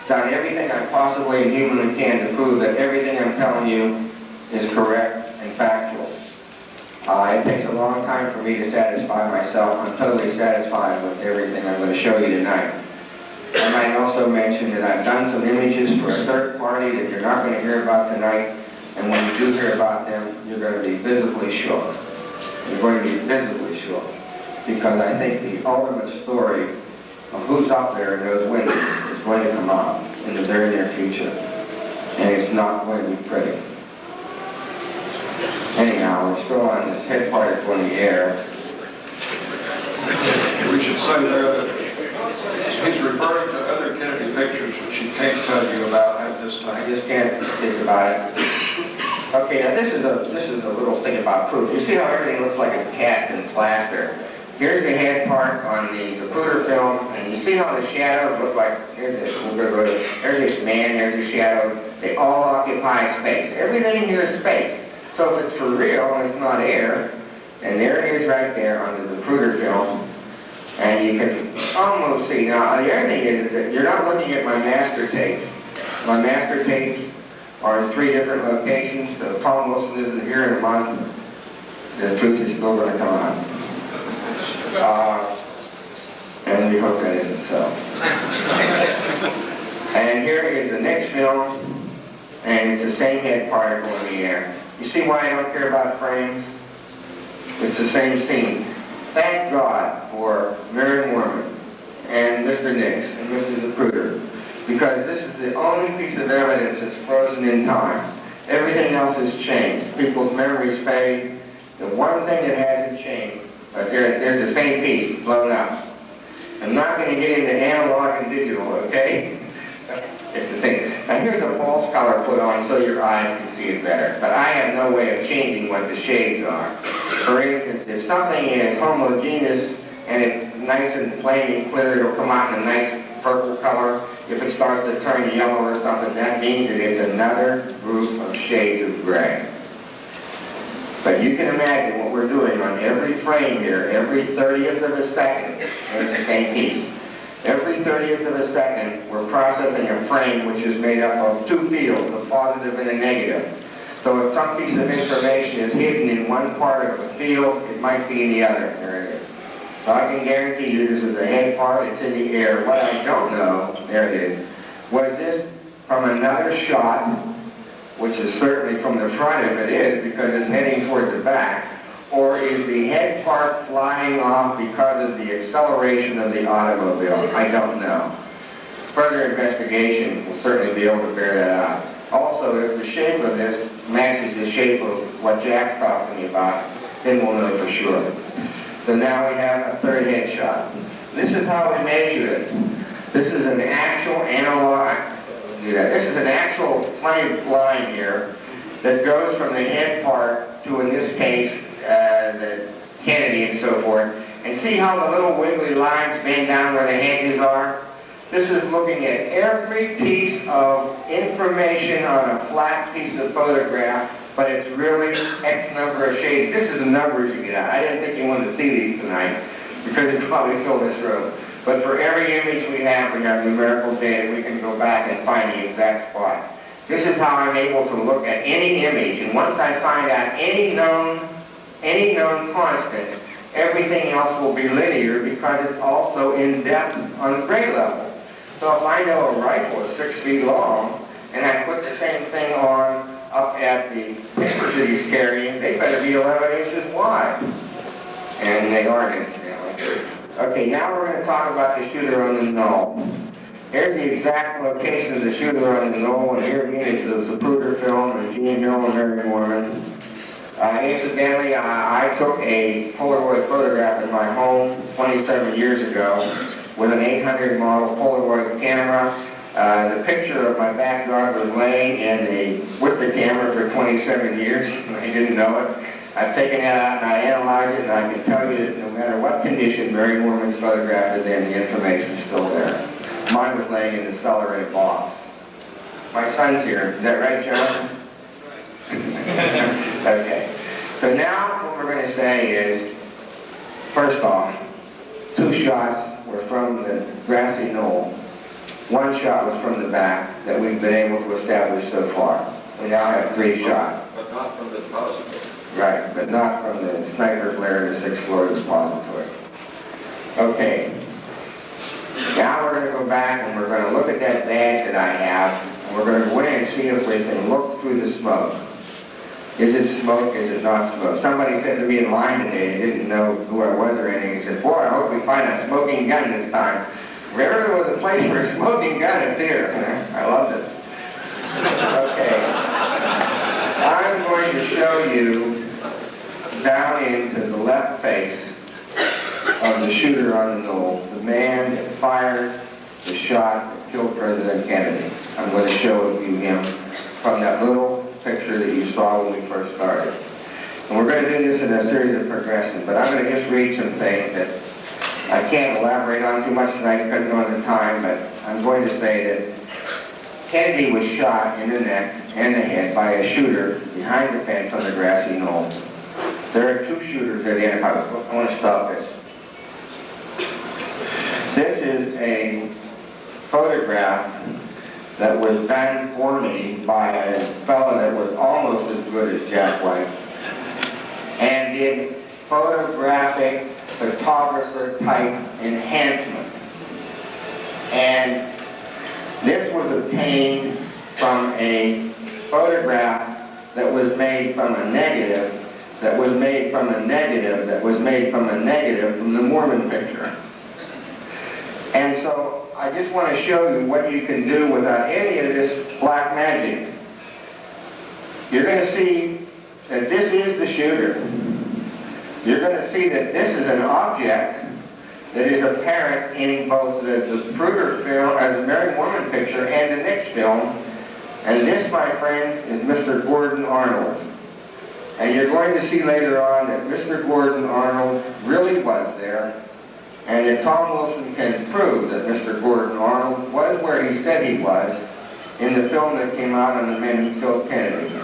done everything I possibly and humanly can to prove that everything I'm telling you is correct and factual. It takes a long time for me to satisfy myself. I'm totally satisfied with everything I'm going to show you tonight. I might also mention that I've done some images for a third party that you're not going to hear about tonight, and when you do hear about them, you're going to be visibly shocked. You're going to be visibly shocked, because I think the ultimate story of who's up there in those windows is going to come out in the very near future, and it's not going to be pretty. Anyhow, we're still on this head part up in the air. We should say there that he's referring to other Kennedy pictures which he can't tell you about at this I time. just can't think about it. Okay, now this is a little thing about proof. You see how everything looks like it's cast in plaster. Here's the head part on the Zapruder film, and you see how the shadows look like, here's this, there's this man, there's the shadow. They all occupy space. Everything here is space. So if it's for real and it's not air, and there it is right there on the Zapruder film, and you can almost see. Now, the other thing is that you're not looking at my master tapes. My master tapes are in 3 different locations. So Tom Wilson isn't here in a month. The truth is still going to come out. And we hope that isn't so. And here is the next film, and it's the same head particle in the air. You see why I don't care about frames? It's the same scene. Thank God for Mary Mormon and Mr. Nix and Mr. Zapruder, because this is the only piece of evidence that's frozen in time. Everything else has changed. People's memories fade. The one thing that hasn't changed, but there's the same piece blown up. I'm not going to get into analog and digital, okay? It's the thing. Now here's a false color put on so your eyes can see it better, but I have no way of changing what the shades are. For instance, if something is homogeneous and it's nice and plain and clear, it'll come out in a nice purple color. If it starts to turn yellow or something, that means that it's another group of shades of gray. But you can imagine what we're doing on every frame here, every 30th of a second, there's the same piece. Every 30th of a second, we're processing a frame which is made up of 2 fields, a positive and a negative. So if some piece of information is hidden in one part of the field, it might be in the other. There it is. So I can guarantee you this is the head part, it's in the air. What I don't know, there it is, was this from another shot, which is certainly from the front if it is, because it's heading toward the back, or is the head part flying off because of the acceleration of the automobile? I don't know. Further investigation will certainly be able to bear that out. Also, if the shape of this matches the shape of what Jack's talking about, then we'll know for sure. So now we have a third head shot. This is how we measure it. This is an actual analog. This is an actual plain line here that goes from the head part to, in this case, the Kennedy and so forth. And see how the little wiggly lines bend down where the hinges are? This is looking at every piece of information on a flat piece of photograph, but it's really X number of shades. This is the numbers you get out. I didn't think you wanted to see these tonight, because it probably filled this room. But for every image we have numerical data. We can go back and find the exact spot. This is how I'm able to look at any image, and once I find out any known constant, everything else will be linear because it's also in depth on grade level. So if I know a rifle is 6 feet long, and I put the same thing on up at the papers that he's carrying, they better be 11 inches wide. And they aren't, incidentally. Okay, now we're going to talk about the shooter on the knoll. Here's the exact location of the shooter on the knoll, and here again is the Zapruder film and Gene Hill and Mary Mormon. Incidentally, I took a Polaroid photograph in my home 27 years ago with an 800 model Polaroid camera. The picture of my backyard was laying with the camera for 27 years, and I didn't know it. I've taken it out and I analyzed it, and I can tell you that no matter what condition Mary Moorman's photograph is in, the information's still there. Mine was laying in the cellar in a box. My son's here. Is that right, John? Okay. So now what we're going to say is, first off, 2 shots were from the grassy knoll. 1 shot was from the back that we've been able to establish so far. We now have 3 shots. But not from the depository. Right, but not from the sniper's lair in the 6th floor depository. Okay. Now we're going to go back and we're going to look at that badge that I have, and we're going to go in and see if we can look through the smoke. Is it smoke? Is it not smoke? Somebody said to me in line today, they didn't know who I was or anything. He said, boy, I hope we find a smoking gun this time. If ever there was a place for a smoking gun, it's here. I loved it. Okay. I'm going to show you down into the left face of the shooter on the knoll, the man that fired the shot that killed President Kennedy. I'm going to show you him from that little picture that you saw when we first started. And we're going to do this in a series of progressions, but I'm going to just read some things that I can't elaborate on too much tonight because of the time, but I'm going to say that Kennedy was shot in the neck and the head by a shooter behind the fence on the grassy knoll. There are 2 shooters identified. I want to stop this. This is a photograph that was done for me by a fellow that was almost as good as Jack Wecht and did photographic photographer type enhancement. And this was obtained from a photograph that was made from a negative, that was made from a negative, that was made from a negative from the Mormon picture. And so I just want to show you what you can do without any of this black magic. You're going to see that this is the shooter. You're going to see that this is an object that is apparent in both the Zapruder film, the Mary Mormon picture, and the Nix film. And this, my friends, is Mr. Gordon Arnold. And you're going to see later on that Mr. Gordon Arnold really was there, and that Tom Wilson can prove that Mr. Gordon Arnold was where he said he was in the film that came out on the men who killed Kennedy.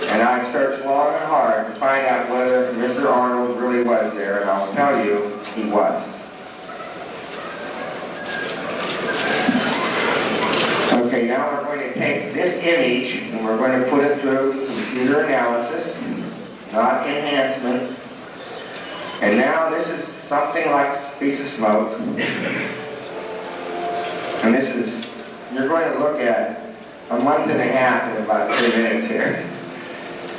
And I've searched long and hard to find out whether Mr. Arnold really was there, and I'll tell you, he was. Okay, now we're going to take this image and we're going to put it through computer analysis, not enhancement. And now this is something like a piece of smoke. And this is, you're going to look at a month and a half in about 3 minutes here.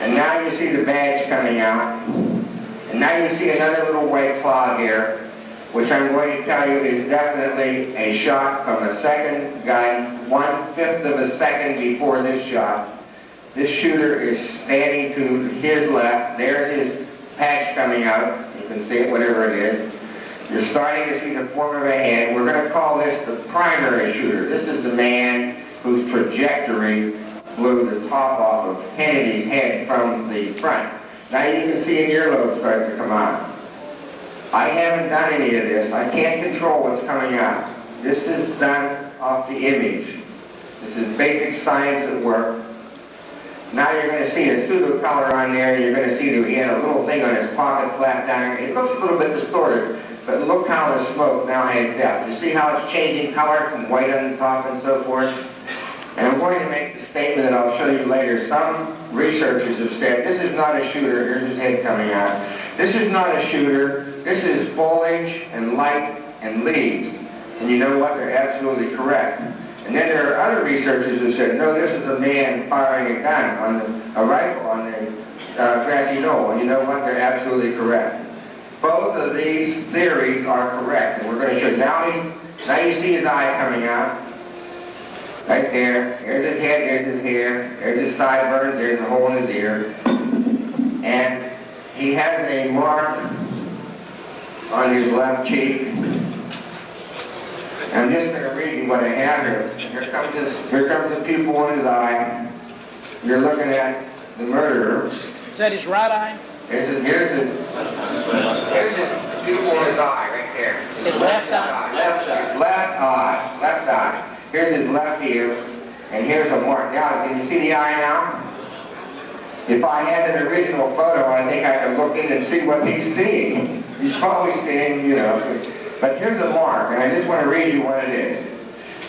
And now you see the badge coming out. And now you see another little white cloud here, which I'm going to tell you is definitely a shot from a second gun, 1/5 of a second before this shot. This shooter is standing to his left. There's his patch coming out. You can see it, whatever it is. You're starting to see the form of a head. We're going to call this the primary shooter. This is the man whose trajectory blew the top off of Kennedy's head from the front. Now you can see an earlobe start to come out. I haven't done any of this. I can't control what's coming out. This is done off the image. This is basic science at work. Now you're going to see a pseudo color on there. You're going to see that he had a little thing on his pocket flat down here. It looks a little bit distorted, but look how the smoke now has depth. You see how it's changing color from white on the top and so forth? And I'm going to make the statement that I'll show you later. Some researchers have said, this is not a shooter. Here's his head coming out. This is not a shooter. This is foliage and light and leaves. And you know what? They're absolutely correct. And then there are other researchers who said, no, this is a man firing a gun on a rifle on the grassy knoll. And you know what? They're absolutely correct. Both of these theories are correct. And we're going to show you. Now you see his eye coming out. Right there. There's his head, there's his hair, there's his sideburns, there's a hole in his ear. And he has a mark on his left cheek. I'm just going to read you what I have here. Here comes the pupil in his eye. You're looking at the murderer. Is that his right eye? Here's his pupil in his eye right there. His left eye? Left eye. Here's his left ear, and here's a mark. Now, can you see the eye now? If I had an original photo, I think I could look in and see what he's seeing. He's probably seeing, you know. But here's a mark, and I just want to read you what it is.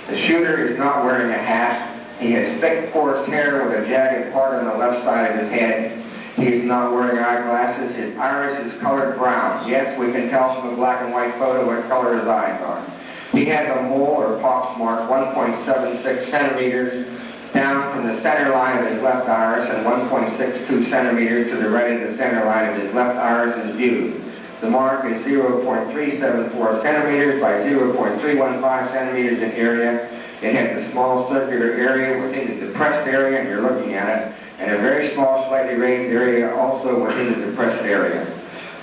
The shooter is not wearing a hat. He has thick, coarse hair with a jagged part on the left side of his head. He is not wearing eyeglasses. His iris is colored brown. Yes, we can tell from a black and white photo what color his eyes are. He has a mole or pox mark 1.76 centimeters down from the center line of his left iris and 1.62 centimeters to the right of the center line of his left iris is viewed. The mark is 0.374 centimeters by 0.315 centimeters in area. It has a small circular area within the depressed area, and you're looking at it, and a very small, slightly raised area also within the depressed area.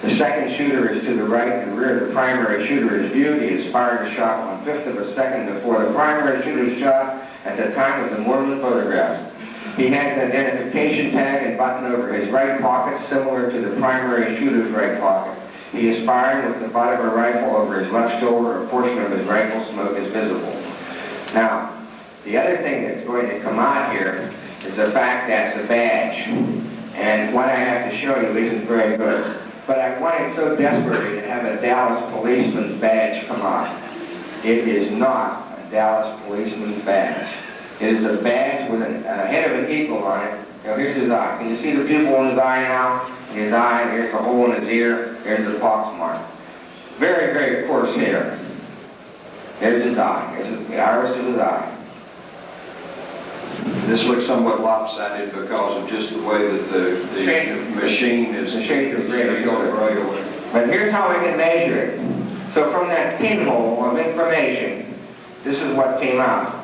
The second shooter is to the right and the rear of the primary shooter is viewed. He has fired a shot 1/5 of a second before the primary shooter shot at the time of the Mormon photograph. He has an identification tag and button over his right pocket, similar to the primary shooter's right pocket. He is firing with the butt of a rifle over his left shoulder. A portion of his rifle smoke is visible. Now, the other thing that's going to come out here is the fact that the badge. And what I have to show you isn't very good. But I wanted so desperately to have a Dallas policeman's badge come out. It is not a Dallas policeman's badge. It is a badge with a head of an eagle on it. Now here's his eye. Can you see the pupil in his eye now? In his eye, here's the hole in his ear, here's the pox mark. Very, very coarse hair. There's his eye. There's the iris of his eye. This looks somewhat lopsided because of just the way that the machine is. The shades of gray. But here's how we can measure it. So from that pinhole of information, this is what came out.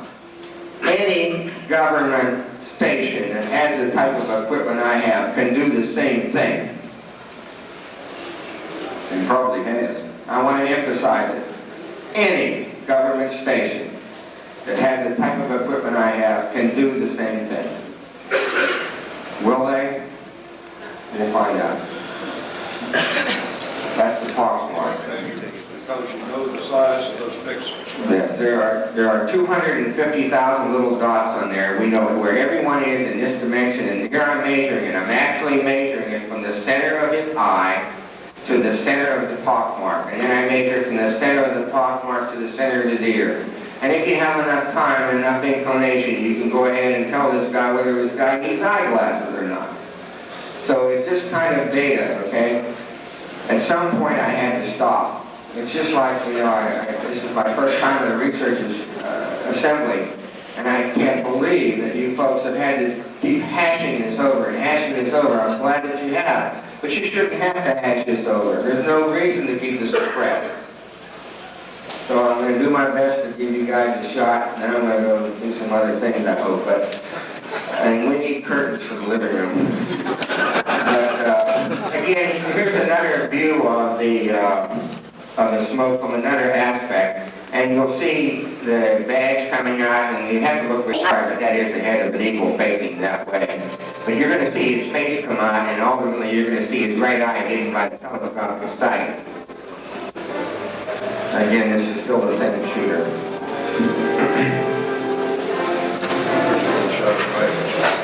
Any government station that has the type of equipment I have can do the same thing. And probably has. I want to emphasize it. Any government station that has the type of equipment I have can do the same thing. Will they? We'll find out. That's the pox mark. Because you know the size of those pixels. Yes, there are 250,000 little dots on there. We know where everyone is in this dimension, and here I'm measuring it. I'm actually measuring it from the center of his eye to the center of the pox mark, and then I measure from the center of the pox mark to the center of his ear. And if you have enough time and enough inclination, you can go ahead and tell this guy whether this guy needs eyeglasses or not. So it's this kind of data, okay? At some point I had to stop. It's just like, you know, this is my first time at a research assembly, and I can't believe that you folks have had to keep hashing this over and hashing this over. I'm glad that you have. But you shouldn't have to hash this over. There's no reason to keep this suppressed. So I'm going to do my best to give you guys a shot, and then I'm going to go do some other things, I hope. And we need curtains for the living room. But again, here's another view of the smoke from another aspect. And you'll see the badge coming out, and you have to look very hard, but that is the head of an eagle facing that way. But you're going to see his face come out, and ultimately you're going to see his right eye hidden by the telescopic sight. Again, this is still the same shooter.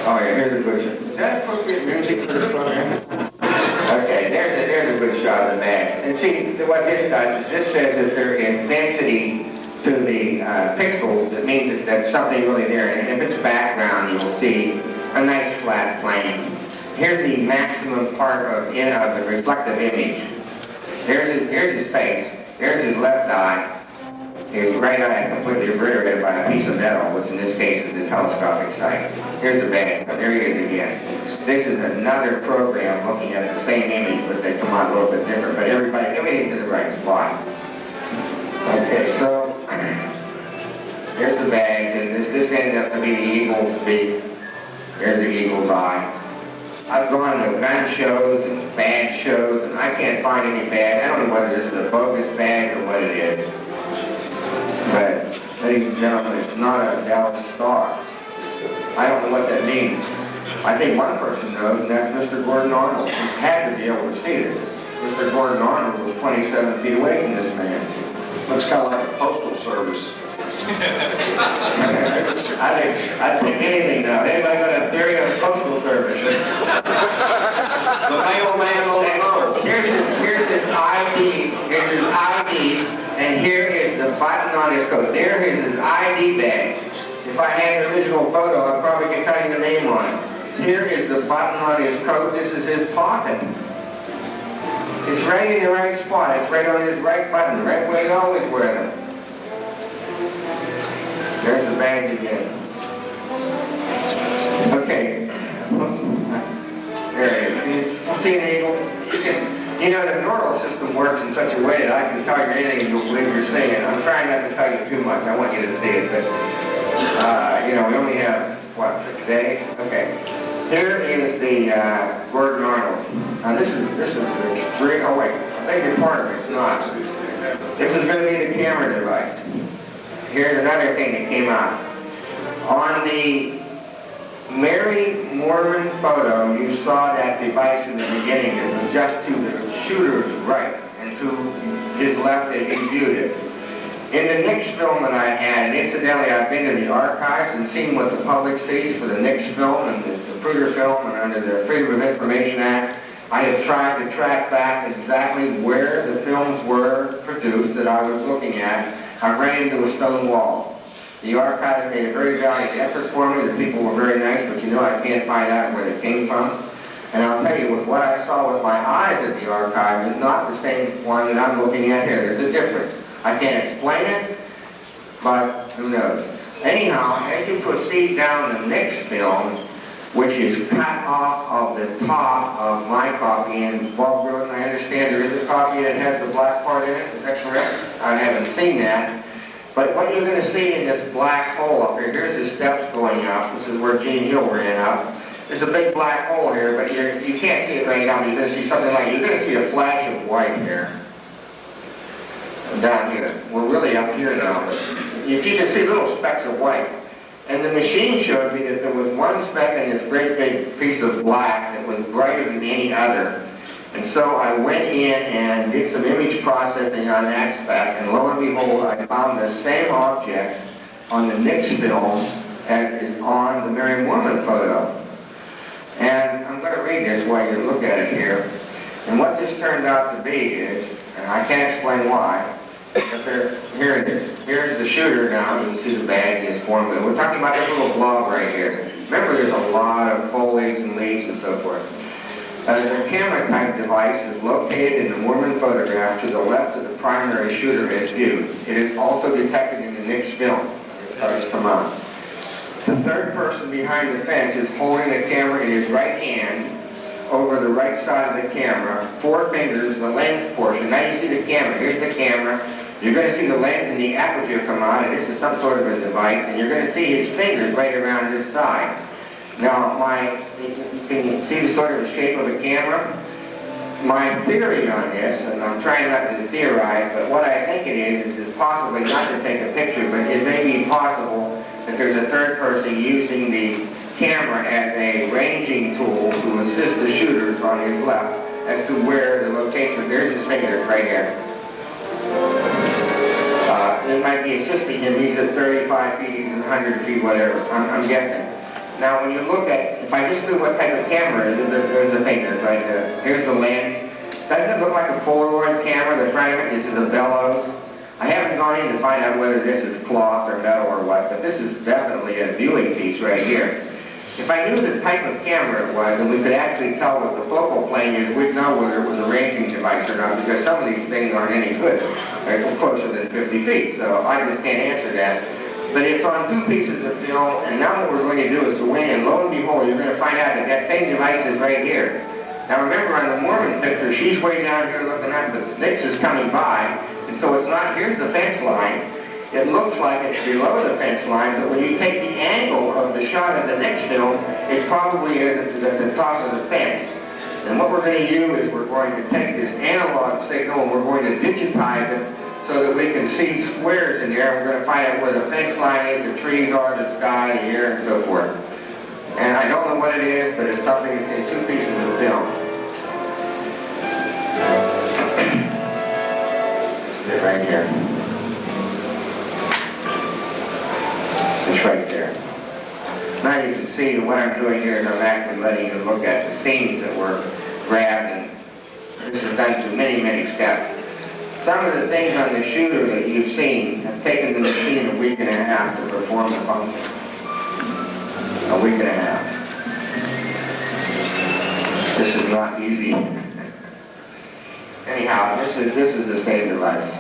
Oh yeah, here's a good shot. Is that appropriate music for the program? Okay, there's a good shot of the badge. And see, what this does is this says that there is density to the pixels. That means that there's something really there. And if it's background, you will see a nice flat plane. Here's the maximum part of the reflective image. Here's his face. There's his left eye. His right eye is completely obliterated by a piece of metal, which in this case is the telescopic sight. Here's the badge. There he is again. This is another program looking at the same image, but they come out a little bit different. But everything's in the right spot. Okay, so here's the badge, and this ends up to be the eagle's beak. There's the eagle's eye. I've gone to gun shows and badge shows, and I can't find any badge. I don't know whether this is a bogus badge or what it is. But, ladies and gentlemen, it's not a Dallas Star. I don't know what that means. I think one person knows, and that's Mr. Gordon Arnold. He had to be able to see this. Mr. Gordon Arnold was 27 feet away from this man. Looks kind of like a postal service. I'd think anything now. Anybody got a theory on postal service? The mailman on the road. Here's his ID. Here's his ID, and here is the button on his coat. There is his ID badge. If I had the original photo, I'd probably get tell you the name on it. Here is the button on his coat. This is his pocket. It's right in the right spot. It's right on his right button, right where he always wears them. There's the badge again. Okay. There it is. See an eagle? You know, the neural system works in such a way that I can tell you anything and you'll believe you're seeing it. I'm trying not to tell you too much. I want you to see it, but, you know, we only have, what, 6 days? Okay. Here is the Gordon Arnold. Now this is extreme. Oh wait, I beg your pardon. It's not. This is going to be the camera device. Here's another thing that came out. On the Mary Mormon photo, you saw that device in the beginning. It was just to the shooter's right, and to his left that he viewed it. In the Nix film that I had, and incidentally I've been to the archives and seen what the public sees for the Nix film and the Zapruder film and under the Freedom of Information Act, I have tried to track back exactly where the films were produced that I was looking at. I ran into a stone wall. The archives made a very valiant effort for me. The people were very nice, but you know I can't find out where they came from. And I'll tell you, what I saw with my eyes at the archive is not the same one that I'm looking at here. There's a difference. I can't explain it, but who knows. Anyhow, as you proceed down the next film, which is cut off of the top of my copy, and Bob Groden, I understand there is a copy that has the black part in it, is that correct? I haven't seen that. But what you're going to see in this black hole up here, here's the steps going up. This is where Gene Hill ran up. There's a big black hole here, but you can't see it right now. You're going to see something like, you're going to see a flash of white here. Down here. We're really up here now. You can see little specks of white. And the machine showed me that there was one speck in this great big piece of black that was brighter than any other. And so I went in and did some image processing on that speck, and lo and behold, I found the same object on the Nix film as is on the Mary Mormon photo. And I'm going to read this while you look at it here. And what this turned out to be is, and I can't explain why, but here it is. Here's the shooter now. You can see the badge is formed. We're talking about this little blob right here. Remember, there's a lot of foliage and leaves and so forth. The camera-type device is located in the Mormon photograph to the left of the primary shooter as viewed. It is also detected in the Nix film. It starts to come out. The third person behind the fence is holding the camera in his right hand over the right side of the camera, 4 fingers, the lens portion. Now you see the camera. Here's the camera. You're going to see the lens and the aperture come out, and this is some sort of a device, and you're going to see his fingers right around this side. Now, can you see the sort of the shape of the camera? My theory on this, and I'm trying not to theorize, but what I think it is possibly not to take a picture, but it may be possible that there's a third person using the camera as a ranging tool to assist the shooters on his left as to where the location. There's his fingers right here. It might be assisting him. He's at 35 feet, he's at 100 feet, whatever. I'm guessing. Now, when you look at, if I just knew what type of camera it is, there's the fingers right there. Here's the lens. Doesn't it look like a Polaroid camera? The frame of it, this is a bellows. I haven't gone in to find out whether this is cloth or metal or what, but this is definitely a viewing piece right here. If I knew the type of camera it was, and we could actually tell what the focal plane is, we'd know whether it was a ranging device or not, because some of these things aren't any good. They're closer than 50 feet, so I just can't answer that. But it's on 2 pieces of film, and now what we're going to do is go in, and lo and behold, you're going to find out that that same device is right here. Now remember, on the Mormon picture, she's way down here looking up, but Nix is coming by, and so it's not, here's the fence line. it looks like it's below the fence line, but when you take the angle of the shot of the next still, it probably is at the top of the fence. And what we're going to do is we're going to take this analog signal and we're going to digitize it so that we can see squares in there. We're going to find out where the fence line is, the trees are, the sky, the air, and so forth. And I don't know what it is, but it's something that's in 2 pieces of film. It's right here. It's right there. Now you can see what I'm doing here is I'm actually letting you look at the scenes that were grabbed, and this is done through many, many steps. Some of the things on the shooter that you've seen have taken the machine a week and a half to perform the function. A week and a half. This is not easy. Anyhow, this is the same device,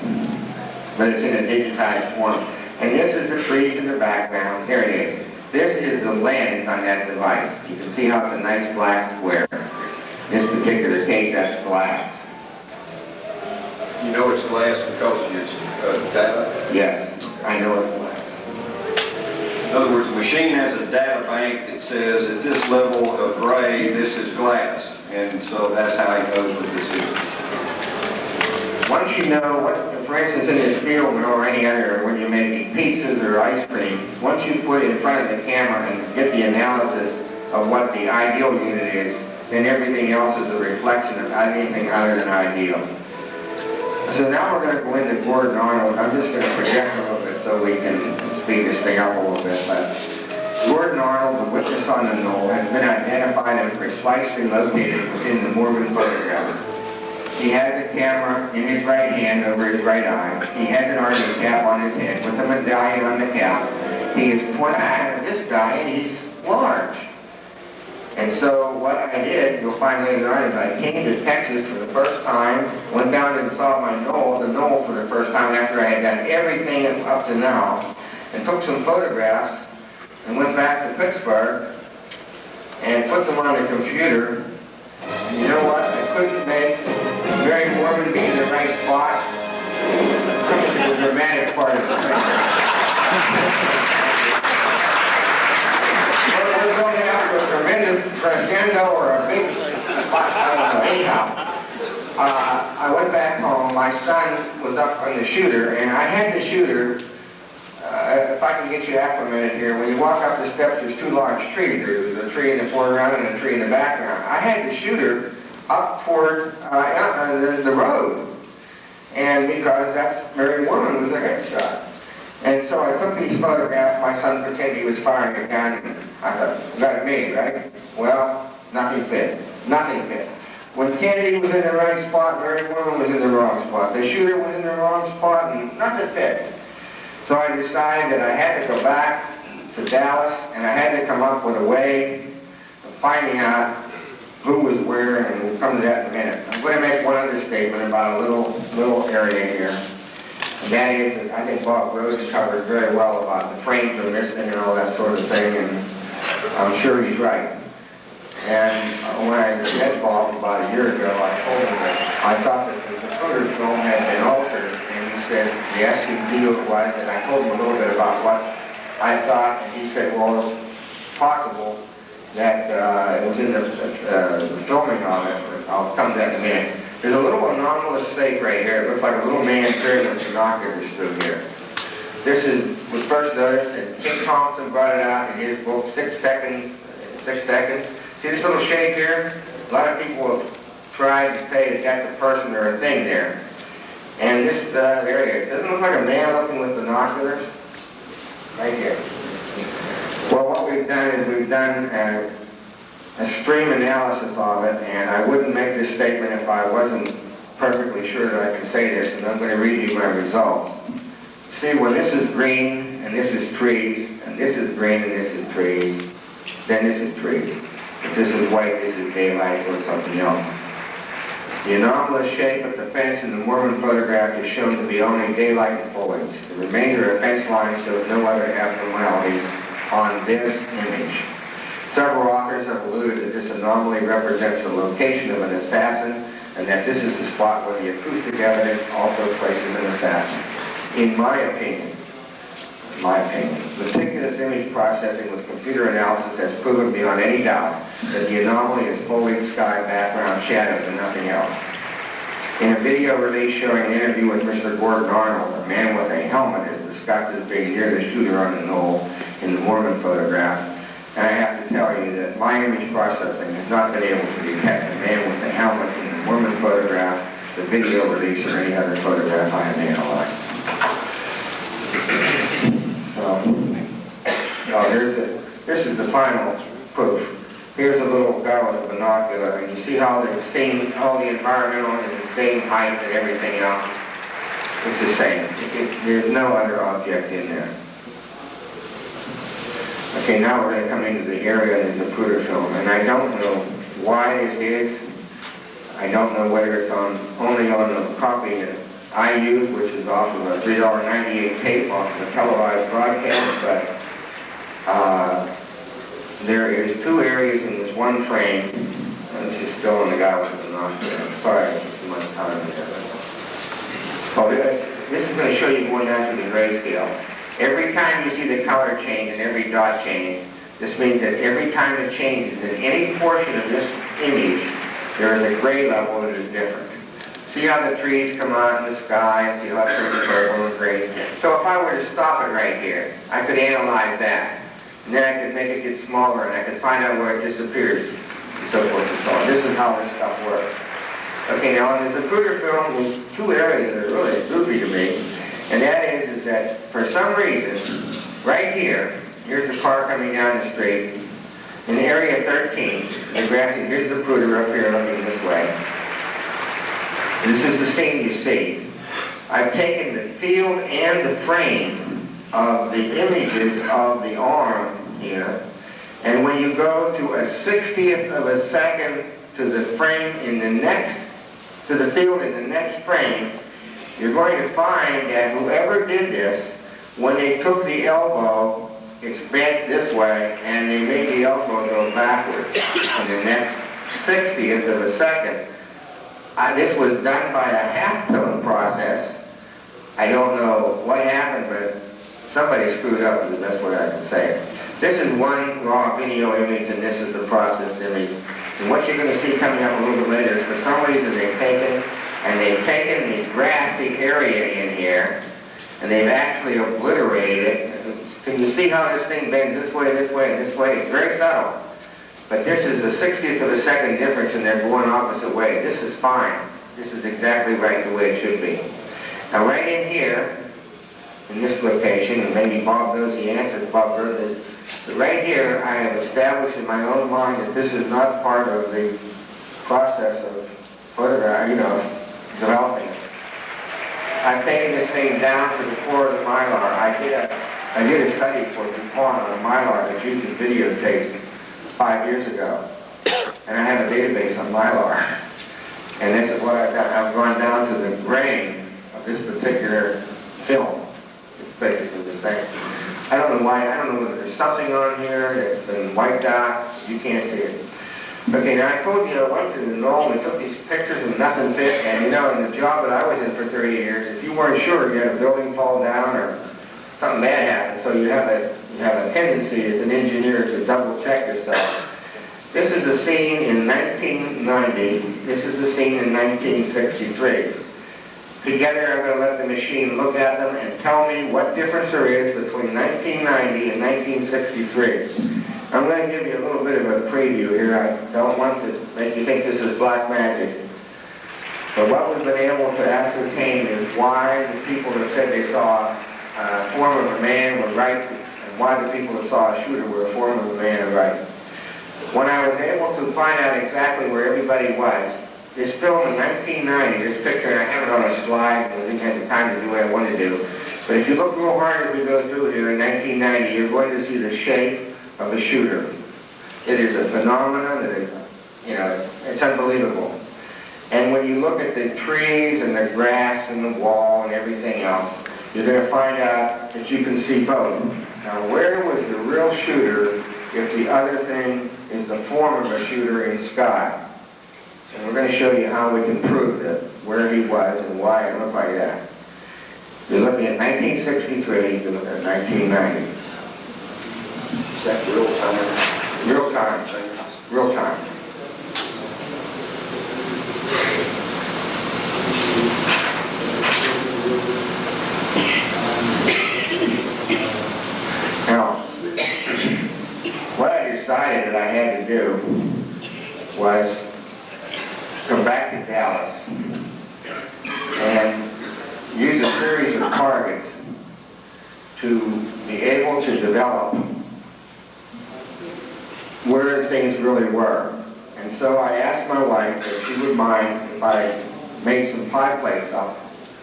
but it's in a digitized form. And this is the trees in the background. There it is. This is the lens on that device. You can see how it's a nice black square. In this particular case, that's glass. You know it's glass because of your data? Yes, I know it's glass. In other words, the machine has a data bank that says at this level of gray, this is glass. And so that's how it knows what this is. Once you know what, for instance, in this field or any other, when you're making pizzas or ice cream, once you put it in front of the camera and get the analysis of what the ideal unit is, then everything else is a reflection of anything other than ideal. So now we're going to go into Gordon Arnold. I'm just going to project a little bit so we can speed this thing up a little bit. But Gordon Arnold, the witness on the knoll, has been identified and precisely located within the Mormon photograph. He has a camera in his right hand over his right eye. He has an army cap on his head with a medallion on the cap. He is 20, this guy, and he's large. And so what I did, you'll find later on, is I came to Texas for the first time, went down and saw my knoll, the knoll for the first time after I had done everything up to now, and took some photographs, and went back to Pittsburgh, and put them on the computer. And you know what? I couldn't make Mary Mormon be in the right spot. Coming to the dramatic part of the thing. We're going after a tremendous crescendo or a big spot. I don't know. Anyhow, I went back home. My son was up on the shooter, and I had the shooter. If I can get you acclimated here, when you walk up the steps, there's 2 large trees. There's a tree in the foreground and a tree in the background. I had the shooter up toward the road, and because that's Mary Mormon was a headshot. And so I took these photographs. My son pretended he was firing a gun, and I thought, got it made, right? Well, nothing fit. Nothing fit. When Kennedy was in the right spot, Mary Mormon was in the wrong spot. The shooter was in the wrong spot, and nothing fit. So I decided that I had to go back to Dallas, and I had to come up with a way of finding out who was where, and we'll come to that in a minute. I'm going to make one other statement about a little area here. And that is that I think Bob Rose covered very well about the frames are missing and all that sort of thing, and I'm sure he's right. And when I met Bob about a year ago, I told him that I thought that the footage film had been altered, and he said, yes, he knew it was, and I told him a little bit about what I thought, and he said, well, it's possible that it was in the filming of it, but I'll come to that in a minute. There's a little anomalous stake right here. It looks like a little man carrying with binoculars through here. This was first noticed, and King Thompson brought it out in his book, 6 Seconds. See this little shape here? A lot of people have tried to say that that's a person or a thing there. And this, there it is. Doesn't it look like a man looking with binoculars? Right here. Well, what we've done is we've done a stream analysis of it, and I wouldn't make this statement if I wasn't perfectly sure that I can say this, and I'm going to read you my results. See, when this is green, and this is trees, and this is green, and this is trees, then this is trees. If this is white, this is daylight, or something else. The anomalous shape of the fence in the Mormon photograph is shown to be only daylight and foliage. The remainder of fence line shows no other abnormalities on this image. Several authors have alluded that this anomaly represents the location of an assassin, and that this is the spot where the acoustic evidence also places an assassin. In my opinion, in my opinion. Meticulous image processing with computer analysis has proven beyond any doubt that the anomaly is foliage, sky, background, shadows, and nothing else. In a video release showing an interview with Mr. Gordon Arnold, a man with a helmet is discussed as being near the shooter on the knoll in the Mormon photograph, and I have to tell you that my image processing has not been able to detect a man with a helmet in the Mormon photograph, the video release, or any other photograph I have analyzed. This is the final proof. Here's a little guy with a binocular, and you see how the environmental is the same height and everything else. It's the same. There's no other object in there. Okay, now we're going to come into the area of the Zapruder film, and I don't know why this is. I don't know whether it's only on the copy that I use, which is off of a $3.98 tape off of a televised broadcast, but there is two areas in this one frame. This is still on the guy with the binocular. I'm sorry, it's too much time there. Oh, this is going to show you going down to the grayscale. Every time you see the color change and every dot change, this means that every time it changes in any portion of this image, there is a gray level that is different. See how the trees come out in the sky, and see how it turns purple and gray. So if I were to stop it right here, I could analyze that. And then I could make it get smaller, and I could find out where it disappears, and so forth and so on. This is how this stuff works. Okay, now on the Zapruder film, there's two areas that are really goofy to me, and that is that for some reason, right here, here's the car coming down the street, in area 13, the grassy, here's the Zapruder up here looking this way. This is the scene you see. I've taken the field and the frame of the images of the arm here, and when you go to a 60th of a second to the frame in the next, to the field in the next frame, you're going to find that whoever did this, when they took the elbow, it's bent this way, and they made the elbow go backwards in the next 60th of a second. This was done by a halftone process. I don't know what happened, but somebody screwed up is the best way I can say it. This is one raw video image, and this is the processed image. And what you're going to see coming up a little bit later is for some reason they've taken the grassy area in here, and they've actually obliterated it. Can you see how this thing bends this way, this way, and this way? It's very subtle. But this is the 60th of a second difference, and they're going opposite way. This is fine. This is exactly right the way it should be. Now right in here, in this location, and maybe Bob knows the answer, Bob heard this, but right here I have established in my own mind that this is not part of the process of photograph, developing it. I've taken this thing down to the core of the Mylar. I did a study for DuPont on a Mylar that's used in videotapes 5 years ago. And I have a database on Mylar. And this is what I've done. I've gone down to the grain of this particular film. It's basically the same. I don't know why. I don't know whether there's something on here that's been wiped out. You can't see it. Okay, now I told you I went to the knoll and we took these pictures and nothing fit. And in the job that I was in for 30 years, if you weren't sure, you had a building fall down or something bad happened. So you have a tendency as an engineer to double check yourself. This is the scene in 1990. This is the scene in 1963. Together, I'm going to let the machine look at them and tell me what difference there is between 1990 and 1963. I'm going to give you a little bit of a preview here. I don't want to make you think this is black magic. But what we've been able to ascertain is why the people that said they saw a form of a man were right, and why the people that saw a shooter were a form of a man are right. When I was able to find out exactly where everybody was, this film in 1990, this picture, and I have it on a slide, and I didn't have the time to do what I wanted to do, but if you look real hard as we go through here in 1990, you're going to see the shape of a shooter. It is a phenomenon that is, it's unbelievable. And when you look at the trees and the grass and the wall and everything else, you're going to find out that you can see both. Now, where was the real shooter if the other thing is the form of a shooter in sky? And we're going to show you how we can prove that, where he was and why it looked like that. You're looking at 1963, you're looking at 1990. Is that real time? Real time. Real time. Now, what I decided that I had to do was come back to Dallas and use a series of targets to be able to develop where things really were. And so I asked my wife if she would mind if I made some pie plates up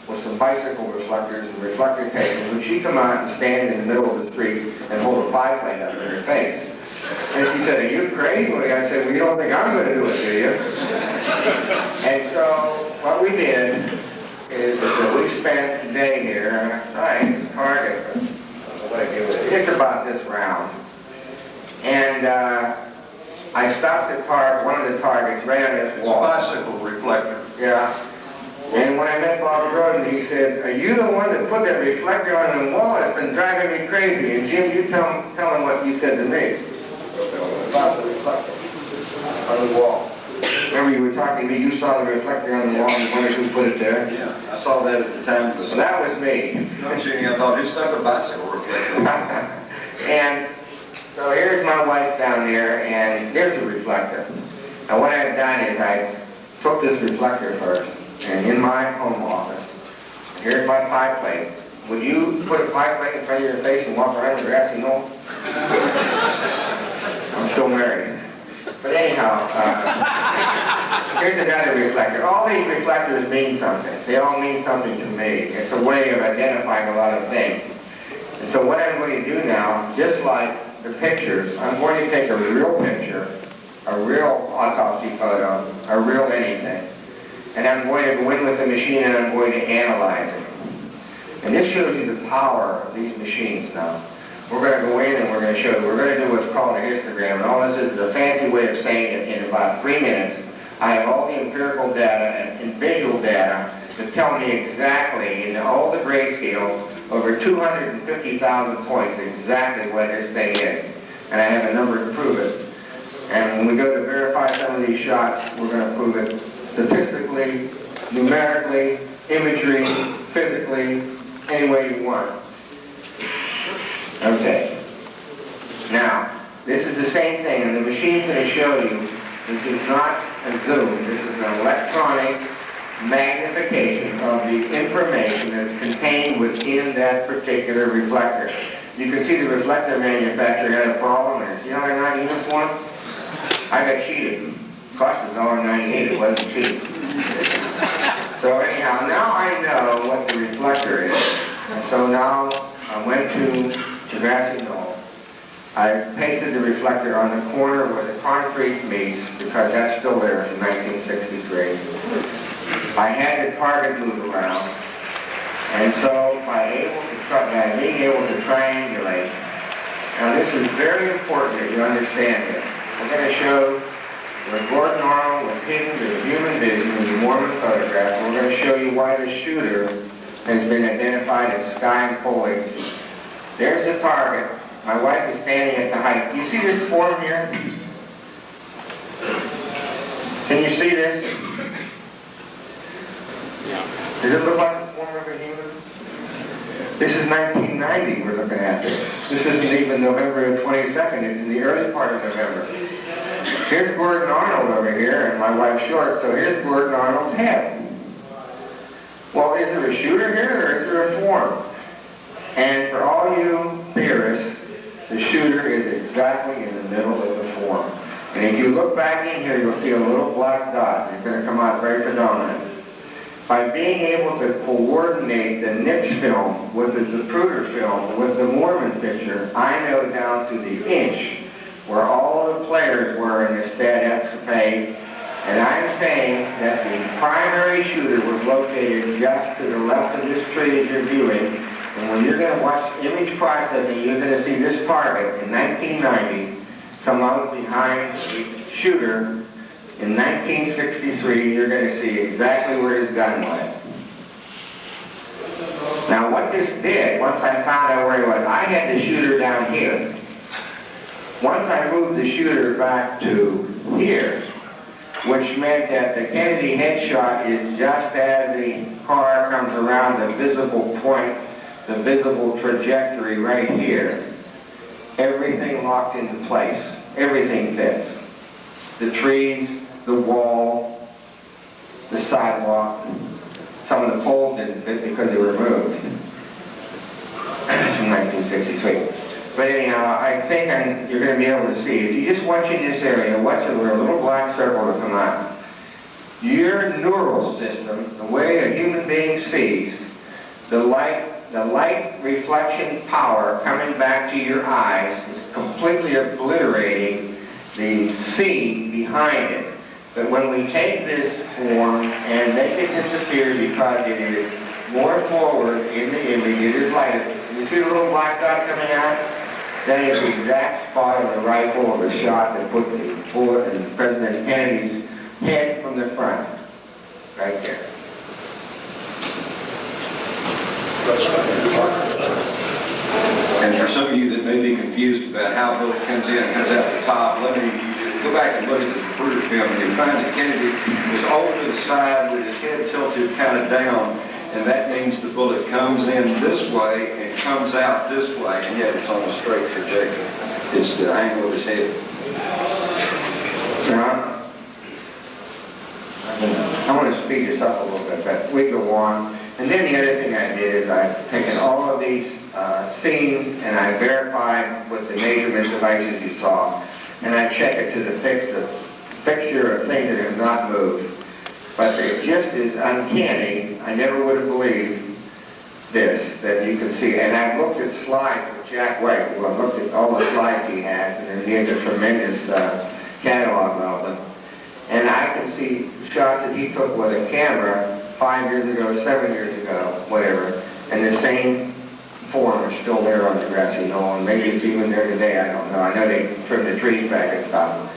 with some bicycle reflectors and reflector cases. Would she come out and stand in the middle of the street and hold a pie plate up in her face? And she said, "Are you crazy?" I said, "Well, you don't think I'm going to do it, do you?" And so what we did is that we spent the day here, and I tried to target, but I don't know what I did with it. It's about this round. And I stopped one of the targets right on this wall. Bicycle reflector. Yeah. And when I met Bob Grodin, he said, "Are you the one that put that reflector on the wall? It's been driving me crazy." And Jim, you tell him what you said to me about the reflector on the wall. Remember, you were talking to me, you saw the reflector on the wall, and you wondered who put it there? Yeah, I saw that at the time of the... So that was me. Snow shooting, I thought, who stuck a bicycle reflector? And so here's my wife down there, and there's a reflector. Now what I've done is I took this reflector first, and in my home office, here's my pie plate. Would you put a pie plate in front of your face and walk around the grassy knoll? I'm still married. But anyhow, here's another reflector. All these reflectors mean something. They all mean something to me. It's a way of identifying a lot of things. And so what I'm going to do now, just like the pictures, I'm going to take a real picture, a real autopsy photo, a real anything, and I'm going to go in with the machine and I'm going to analyze it. And this shows you the power of these machines now. We're going to go in and we're going to show you, we're going to do what's called a histogram, and all this is a fancy way of saying it in about 3 minutes. I have all the empirical data and visual data to tell me exactly, in all the grayscales, over 250,000 points, exactly what this thing is. And I have a number to prove it. And when we go to verify some of these shots, we're going to prove it statistically, numerically, imagery, physically, any way you want. Okay. Now, this is the same thing, and the machine's going to show you this is not a zoom, this is an electronic magnification of the information that's contained within that particular reflector. You can see the reflector manufacturer had a problem, and you know they're not uniform? I got cheated. Cost us $1.98, it wasn't cheap. So anyhow, now I know what the reflector is. And so now I went to the grassy knoll. I pasted the reflector on the corner where the concrete meets, because that's still there from 1963. I had the target move around, and so by being able to triangulate, now this is very important that you understand this. I'm going to show where Gordon Arnold was hidden to the human vision in the Mormon photograph, and we're going to show you why the shooter has been identified as sky and foliage. There's the target. My wife is standing at the height. You see this form here? Can you see this? Does it look like the form of a human? This is 1990 we're looking at this. This isn't even November 22nd. It's in the early part of November. Here's Gordon Arnold over here, and my wife's short, so here's Gordon Arnold's head. Well, is there a shooter here, or is there a form? And for all you theorists, the shooter is exactly in the middle of the form. And if you look back in here, you'll see a little black dot. It's going to come out very predominant. By being able to coordinate the Nix film with the Zapruder film, with the Mormon picture, I know down to the inch where all the players were in the A.S.K. And I'm saying that the primary shooter was located just to the left of this tree as you're viewing. And when you're going to watch image processing, you're going to see this target in 1990 come out behind the shooter. In 1963, you're going to see exactly where his gun was. Now what this did, once I found out where he was, I had the shooter down here. Once I moved the shooter back to here, which meant that the Kennedy headshot is just as the car comes around the visible point, the visible trajectory right here. Everything locked into place. Everything fits. The trees, the wall, the sidewalk. Some of the poles didn't fit because they were moved. That's from 1963. But anyhow, I think you're going to be able to see. If you're just watching this area, watch it where a little black circle will come out. Your neural system, the way a human being sees, the light reflection power coming back to your eyes is completely obliterating the scene behind it. But when we take this form and make it disappear because it is more forward in the image, it is lighter. You see the little black dot coming out? That is the exact spot of the rifle of the shot that put the bullet in President Kennedy's head from the front. Right there. And for some of you that may be confused about how the bullet comes in and comes out the top, let me go back and look at this Zapruder film, and you'll find that Kennedy was over to the side with his head tilted kind of down, and that means the bullet comes in this way and comes out this way, and yet it's on a straight trajectory. It's the angle of his head. Now, I want to speed this up a little bit, but we go on. And then the other thing I did is I've taken all of these scenes and I verified with the measurement devices you saw, and I check it to the fixture of things that have not moved. But it just is uncanny. I never would have believed this, that you can see. And I've looked at slides with Jack Wecht. Well, I've looked at all the slides he has, and he has a tremendous catalog of them. And I can see shots that he took with a camera 5 years ago, 7 years ago, whatever, and the same form is still there on the grassy knoll, and maybe it's even there today, I don't know. I know they trimmed the trees back and stuff,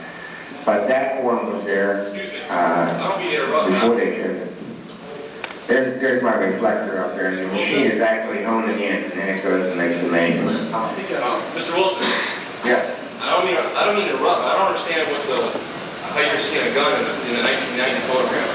but that form was there before they trimmed it. There's my reflector up there, and the machine is actually honing in, and then it goes and makes the main. Mr. Wilson. Yes. I don't mean to interrupt. I don't understand how you're seeing a gun in the 1990 photograph.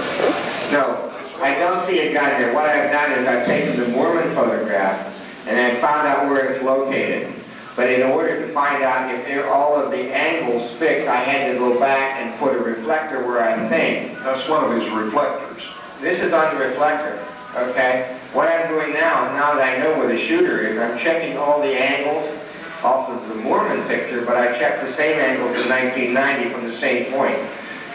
No. I don't see a gun there. What I've done is I've taken the Mormon photograph and I found out where it's located. But in order to find out if all of the angles fixed, I had to go back and put a reflector where I think. That's one of his reflectors. This is on the reflector, okay? What I'm doing now that I know where the shooter is, I'm checking all the angles off of the Mormon picture, but I checked the same angles in 1990 from the same point.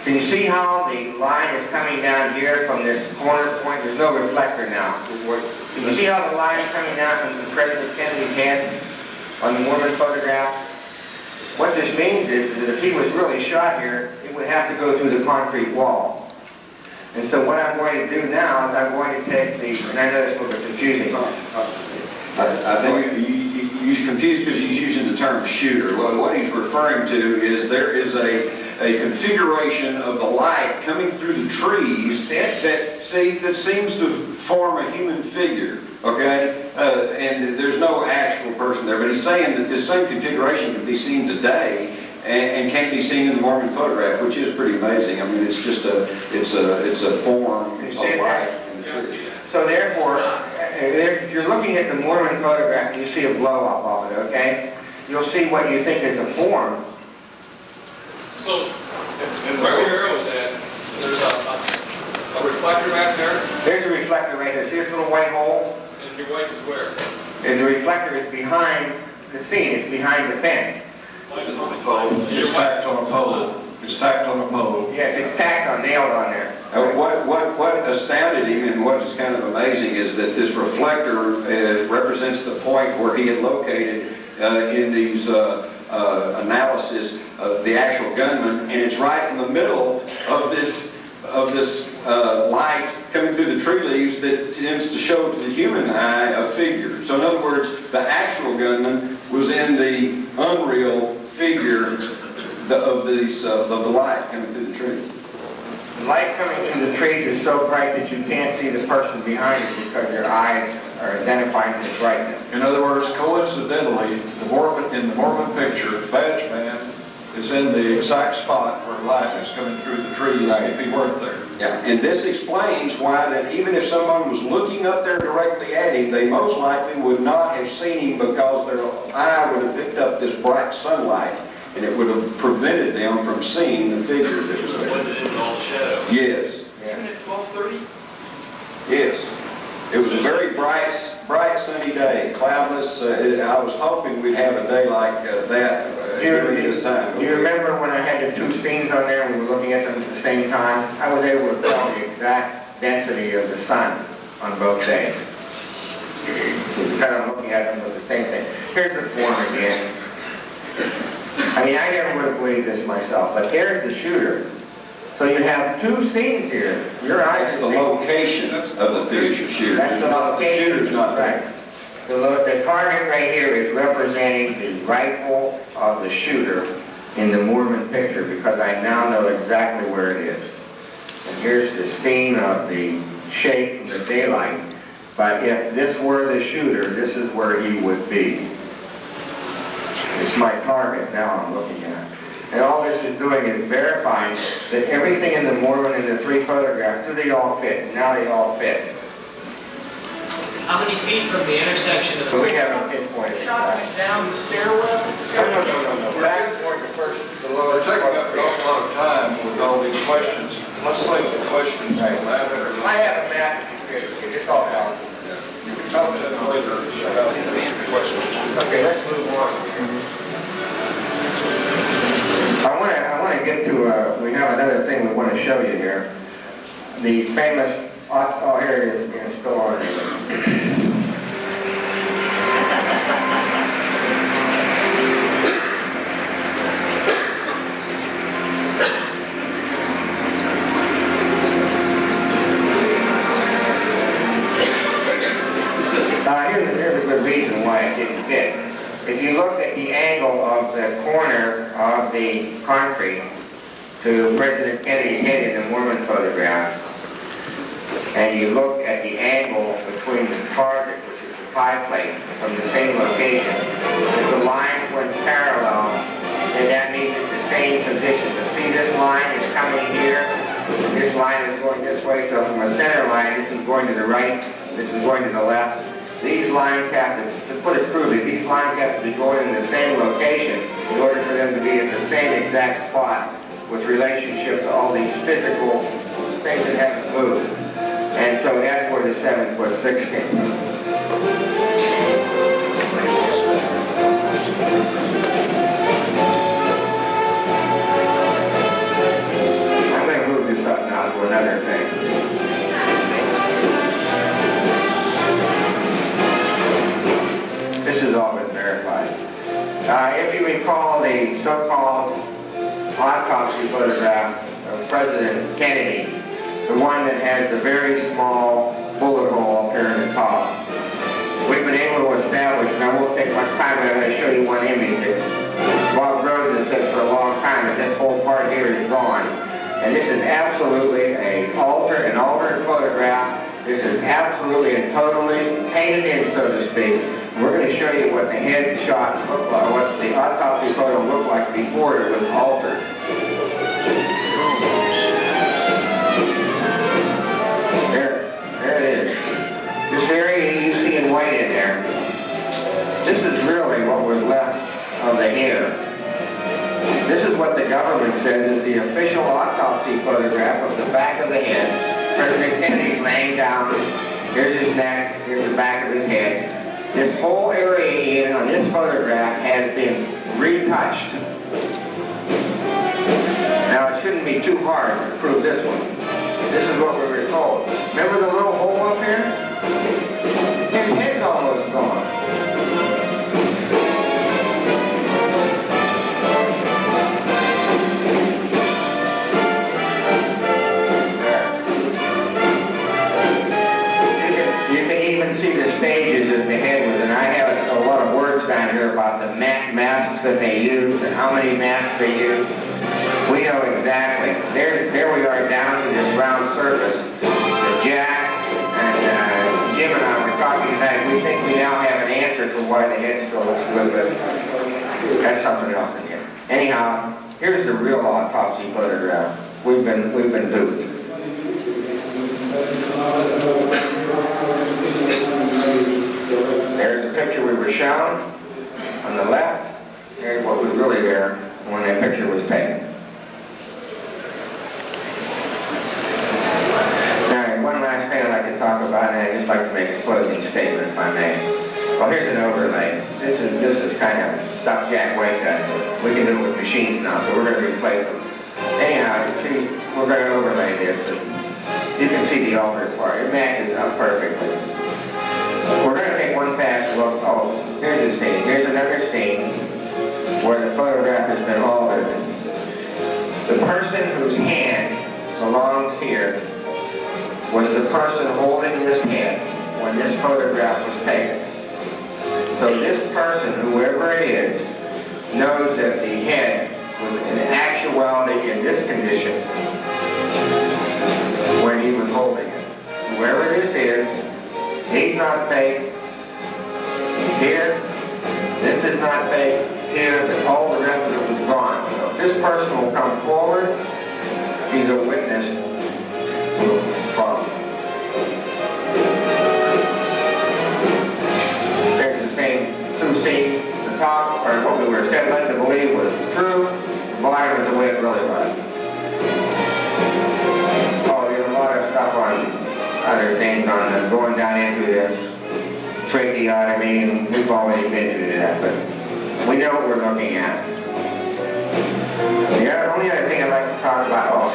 Can you see how the line is coming down here from this corner point? There's no reflector now. Can you see how the line is coming down from the President Kennedy's head on the Mormon photograph? What this means is that if he was really shot here, it would have to go through the concrete wall. And so what I'm going to do now is I'm going to take and I know this is a little bit confusing. I think you're confused because he's using the term shooter. Well, what he's referring to is there is a configuration of the light coming through the trees that seems to form a human figure, okay? And there's no actual person there, but he's saying that this same configuration can be seen today and can be seen in the Mormon photograph, which is pretty amazing. I mean, it's just it's a form of light in the trees. So therefore, if you're looking at the Mormon photograph, you see a blow-up of it, okay? You'll see what you think is a form. So, and where your arrow is at, there's a reflector back there, There's a reflector right there. See this little white hole? and your wife is where? And the reflector is behind the scene. It's behind the fence. It's tacked on a pole. It's tacked on a pole. Yes, it's tacked on, nailed on there. What astounded him and what is kind of amazing is that this reflector represents the point where he had located in these analysis of the actual gunman, and it's right in the middle of this light coming through the tree leaves that tends to show to the human eye a figure. So in other words, the actual gunman was in the unreal figure of the light coming through the tree. The light coming through the trees is so bright that you can't see the person behind it because your eyes are identifying his rightness. In other words, coincidentally, in the Mormon picture, the badge man is in the exact spot where light is coming through the trees if he weren't there. Yeah, and this explains why that even if someone was looking up there directly at him, they most likely would not have seen him because their eye would have picked up this bright sunlight, and it would have prevented them from seeing the figure that was there. Blended in with all the shadows. Yes. Even at 12:30? Yes. It was a very bright sunny day, cloudless. I was hoping we'd have a day like that during this time. Do you remember when I had the two scenes on there and we were looking at them at the same time? I was able to tell the exact density of the sun on both days. Kind of looking at them with the same thing. Here's the form again. I mean, I never would have believed this myself, but there's the shooter. So you have two scenes here. Your eyes That's the location of the future shooter. That's the location. The shooter's not right. there. The target right here is representing the rifle of the shooter in the Mormon picture, because I now know exactly where it is. And here's the scene of the shape in the daylight. But if this were the shooter, this is where he would be. It's my target now I'm looking at. And all this is doing is verifying that everything in the Mormon and the three photographs, do they all fit? Now they all fit. How many feet from the intersection of the... So we haven't pinpointed. Shot down the stairwell? No. Back toward the first, the lower. We're taking up an awful lot of time with all these questions. Let's save the questions till after. I have a map. It's all out. You can talk to them later about the questions. Okay, let's move on. I want to get to, we have another thing we want to show you here. The famous, oh here it is, it's still on there. Here's a good reason why it didn't fit. If you look at the angle of the corner of the concrete to President Kennedy's head in the Mormon photograph, and you look at the angle between the target, which is the pie plate, from the same location, if the lines went parallel, then that means it's the same position. So see, this line is coming here, this line is going this way, so from a center line, this is going to the right, this is going to the left. These lines have to put it crudely, these lines have to be going in the same location in order for them to be at the same exact spot with relationship to all these physical things that haven't moved. And so that's where the 7'6" came from. I'm going to move this up now to another thing. This has all been verified. If you recall the so-called autopsy photograph of President Kennedy, the one that has the very small bullet hole up here in the top, we've been able to establish, and I won't take much time, but I'm going to show you one image that Bob Groves has said for a long time that this whole part here is gone. And this is absolutely an alternate photograph. This is absolutely and totally painted in, so to speak. We're going to show you what the head shot looked like, what the autopsy photo looked like before it was altered. There it is. This area you see in white in there, this is really what was left of the hair. This is what the government says is the official autopsy photograph of the back of the head. President Kennedy's laying down. Here's his neck. Here's the back of his head. This whole area here on this photograph has been retouched. Now it shouldn't be too hard to prove this one. This is what we were told. Remember the little hole up here? His head's almost gone. See the stages of the head was, and I have a lot of words down here about the masks that they use and how many masks they use. We know exactly. There we are down to this round surface. The Jack and Jim and I were talking talking about, we think we now have an answer for why the head still looks good, but that's something else again. Anyhow, here's the real autopsy photograph. We've been duped. There's the picture we were shown on the left. Here's what was really there when that picture was taken. Now, one last thing I'd like to talk about, and I'd just like to make a closing statement, if I may. Well, here's an overlay. This is kind of stuff Jack Wecht does. We can do it with machines now, so we're going to replace them. Anyhow, see, we're going to overlay this. You can see the altered part. It matches up perfectly. We're going to take one fast look. Oh, here's a scene. Here's another scene where the photograph has been altered. The person whose hand belongs here was the person holding this hand when this photograph was taken. So this person, whoever it is, knows that the head was in actuality in this condition when he was holding it. Whoever this is, he's not fake. Here, this is not fake. Here, but all the rest of it was gone. So if this person will come forward, he's a witness to the problem. There's the same two scenes. The top, or what we were led to believe was true. The bottom is the way it really was. Oh, there's a lot of stuff on other things on going down into the tracheotomy, and we've already been through that, but we know what we're looking at. The only other thing I'd like to talk about,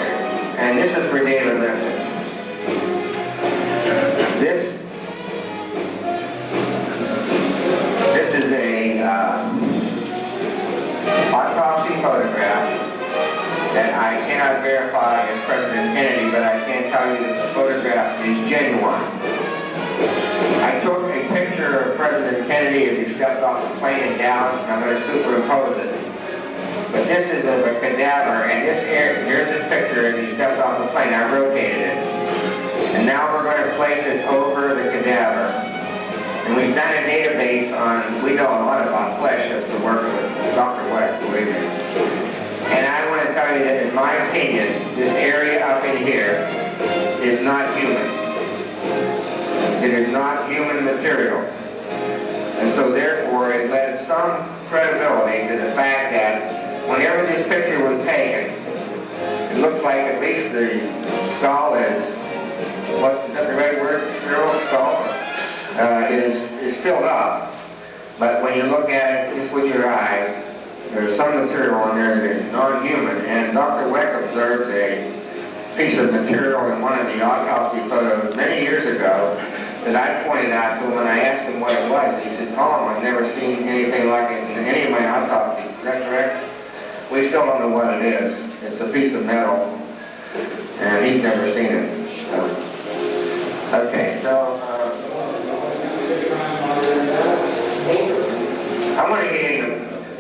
and this is for David Lipton. This is a autopsy photograph that I cannot verify as President Kennedy, but I can tell you that the photograph is genuine. I took a picture of President Kennedy as he stepped off the plane in Dallas, and I'm going to superimpose it. But this is of a cadaver, and this area, here's this picture as he stepped off the plane. I rotated it. And now we're going to place it over the cadaver. And we've done a database on, we know a lot about flesh as to working with Dr. Wecht, believe me. And I want to tell you that in my opinion, this area up in here is not human. It is not human material. And so therefore it lends some credibility to the fact that whenever this picture was taken, it looks like at least the skull is, is that the right word, Cyril? Skull? Is filled up. But when you look at it just with your eyes, there's some material in there that is non-human. And Dr. Wecht observed a piece of material in one of the autopsy photos many years ago that I pointed out to him, and I asked him what it was. He said, Tom, I've never seen anything like it in any of my autopsies. Is that correct? We still don't know what it is. It's a piece of metal, and he's never seen it. Okay, so I want to get into,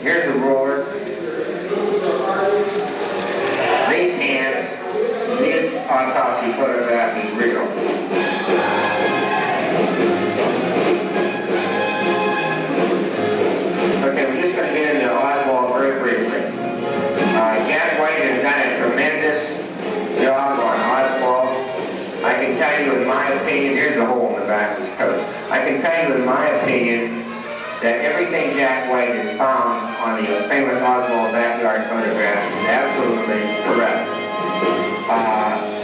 here's a ruler. These hands, this autopsy photograph is real. Okay, we're just going to get into Oswald very briefly. Jack Wecht has done a tremendous job on Oswald. I can tell you in my opinion, here's the hole in the back of his coat. I can tell you in my opinion that everything Jack Wecht has found on the famous Oswald backyard photograph is absolutely correct.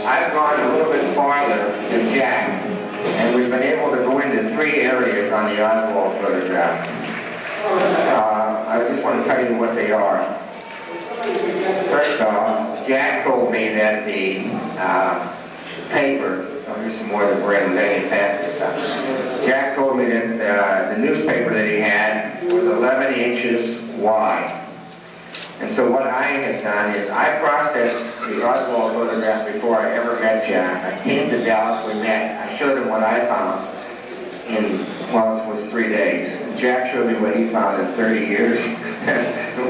I've gone a little bit farther than Jack, and we've been able to go into 3 areas on the Oswald photograph. I just want to tell you what they are. First off, Jack told me that the paper, here's some more of the bread, letting it pass this stuff. Jack told me that the newspaper that he had was 11 inches wide. And so what I have done is I processed the Oswald photograph before I ever met Jack. I came to Dallas, we met, I showed him what I found in, well, it was 3 days. Jack showed me what he found in 30 years.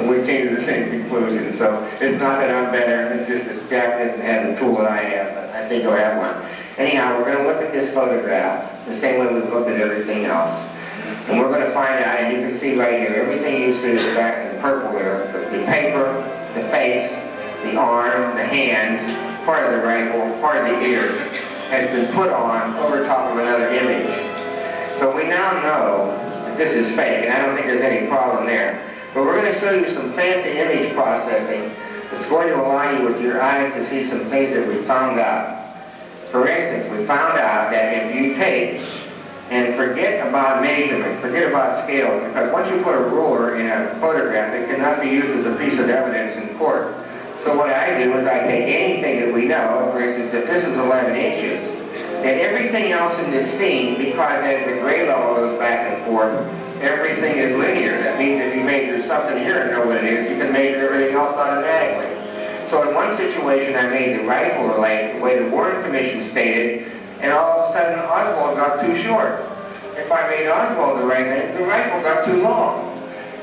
We came to the same conclusion. So it's not that I'm better, it's just that Jack didn't have the tool that I have, but I think he'll have one. Anyhow, we're going to look at this photograph the same way we've looked at everything else. And we're going to find out, and you can see right here, everything you see is back in purple there. The paper, the face, the arm, the hands, part of the rifle, part of the ears, has been put on over top of another image. So we now know that this is fake, and I don't think there's any problem there. But we're going to show you some fancy image processing that's going to allow you with your eyes to see some things that we found out. For instance, we found out that if you take and forget about measurement, forget about scale, because once you put a ruler in a photograph, it cannot be used as a piece of evidence in court. So what I do is I take anything that we know, for instance, if this is 11 inches, then everything else in this scene, because as the gray level goes back and forth, everything is linear. That means if you measure something here and know what it is, you can measure everything else automatically. So in one situation, I made the rifle length the way the Warren Commission stated, and all of a sudden Oswald got too short. If I made Oswald the right length, the rifle got too long.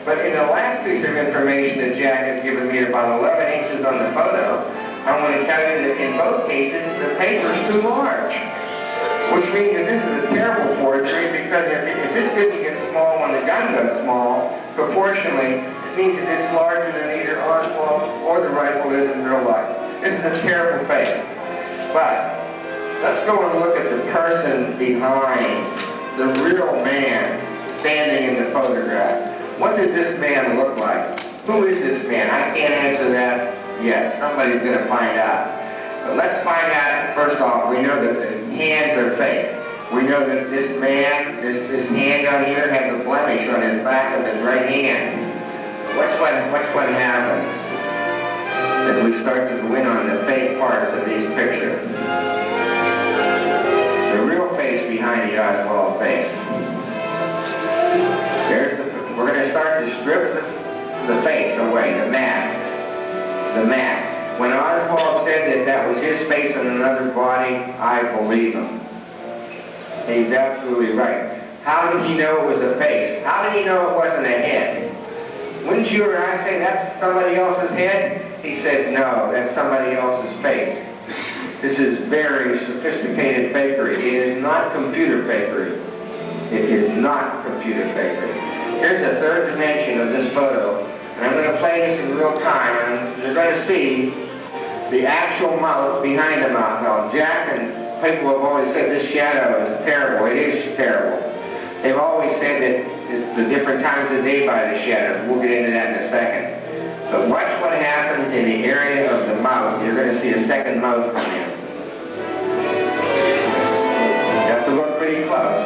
But in the last piece of information that Jack has given me about 11 inches on the photo, I want to tell you that in both cases, the paper is too large. Which means that this is a terrible forgery, because if this didn't get small when the gun got small, proportionally, it means that it's larger than either Oswald or the rifle is in real life. This is a terrible fake. But let's go and look at the person behind the real man standing in the photograph. What does this man look like? Who is this man? I can't answer that yet. Somebody's going to find out. But let's find out, first off, we know that the hands are fake. We know that this man, this hand down here has a blemish on his back of his right hand. Watch what happens as we start to go in on the fake parts of these pictures. The real face behind the Oswald face. We're going to start to strip the face away, the mask. The mask. When Oswald said that that was his face on another body, I believe him. He's absolutely right. How did he know it was a face? How did he know it wasn't a head? Wouldn't you or I say that's somebody else's head? He said, no, that's somebody else's face. This is very sophisticated fakery. It is not computer fakery. It is not computer fakery. Here's a third dimension of this photo, and I'm going to play this in real time, and you're going to see the actual mouth behind the mouth. Now, Jack and people have always said this shadow is terrible. It is terrible. They've always said that it's the different times of day by the shadow. We'll get into that in a second. But watch what happens in the area of the mouth. You're going to see a second mouth come in. You have to look pretty close.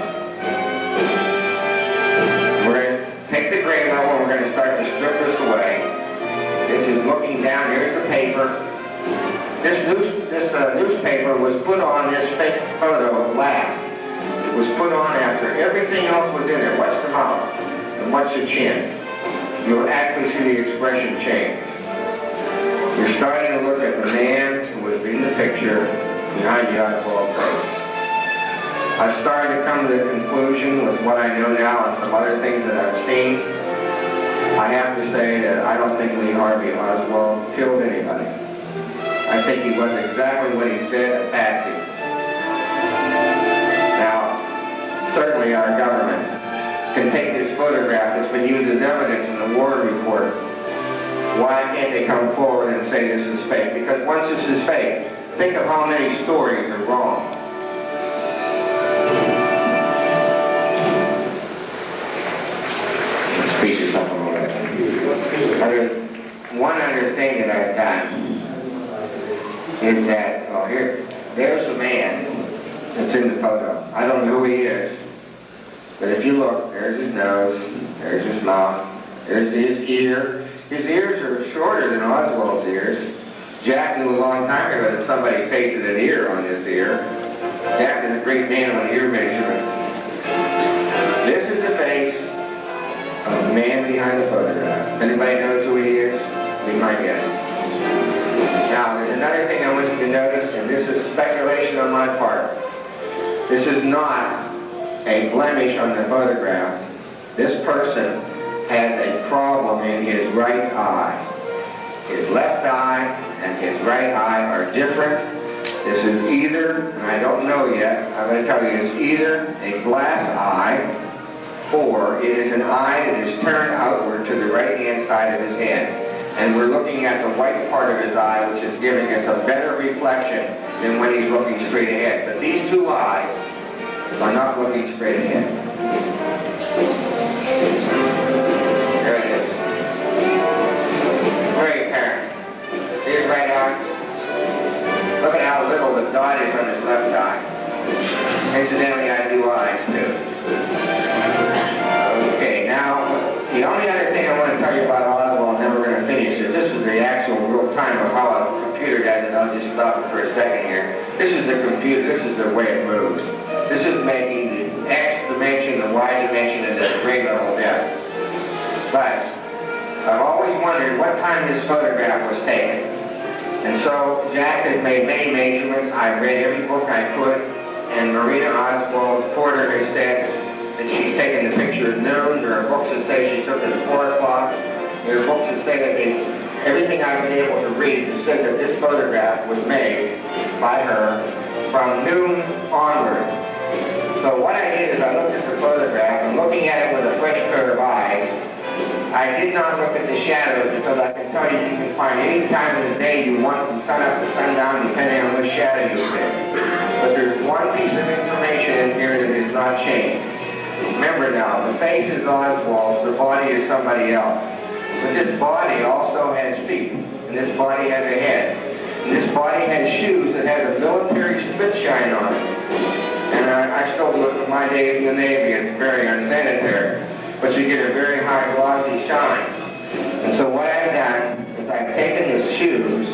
We're going to take the gray level and we're going to start to strip this away. This is looking down. Here's the paper. This newspaper was put on this fake photo last. It was put on after everything else was in there. Watch the mouth and watch the chin. You'll actually see the expression change. You're starting to look at the man who was in the picture behind the Oswald face. I've started to come to the conclusion with what I know now and some other things that I've seen. I have to say that I don't think Lee Harvey Oswald killed anybody. I think he was exactly what he said, a patsy. Now, certainly our government can take this photograph that's been used as evidence in the Warren report. Why can't they come forward and say this is fake? Because once this is fake, think of how many stories are wrong. The speech is up a little bit. One other thing that I've done is that, oh, there's a man that's in the photo. I don't know who he is. But if you look, there's his nose, there's his mouth, there's his ear. His ears are shorter than Oswald's ears. Jack knew a long time ago that somebody pasted an ear on his ear. Jack is a great man on ear measurement. This is the face of the man behind the photograph. If anybody knows who he is, be my guest. Now, there's another thing I want you to notice, and this is speculation on my part. This is not a blemish on the photograph. This person has a problem in his right eye. His left eye and his right eye are different. This is either, and I don't know yet, I'm going to tell you, it's either a glass eye or it is an eye that is turned outward to the right-hand side of his head. And we're looking at the white part of his eye, which is giving us a better reflection than when he's looking straight ahead. But these two eyes are not looking straight ahead. There it is. Very apparent. Here's right on. Look at how little the dot is on his left eye. Incidentally, I do eyes too. Okay, now, the only other thing I want to tell you about Oswald, and then we're going to finish, is this is the actual real time of how a computer does it. I'll just stop for a second here. This is the computer, this is the way it moves. This is making the X dimension, the Y dimension, and the grade level depth. But I've always wondered what time this photograph was taken. And so Jack has made many measurements. I've read every book I could, and Marina Oswald Porter has said that she's taken the picture at noon. There are books that say she took it at 4 o'clock. There are books that say that everything I've been able to read has said that this photograph was made by her from noon onward. So what I did is I looked at the photograph, and looking at it with a fresh pair of eyes, I did not look at the shadows, because I can tell you can find any time of the day you want from sun up to sundown, depending on which shadow you pick. But there's one piece of information in here that is not changed. Remember now, the face is Oswald's, the body is somebody else. But this body also has feet, and this body has a head. And this body has shoes that have a military spit shine on it. And I still do it from my days in the Navy. It's very unsanitary. But you get a very high glossy shine. And so what I've done is I've taken the shoes,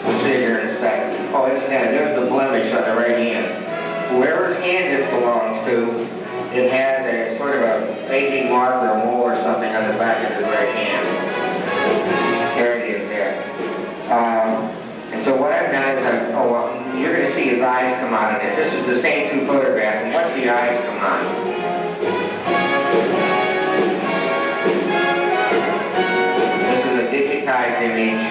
we'll see here in a second. Oh, there's the blemish on the right hand. Whoever's hand this belongs to, it has a sort of a aging mark or a mole or something on the back of the right hand. There it is there. And so what I've done is you're going to see his eyes come out of it. This is the same two photographs, and watch the eyes come out. Digitized image,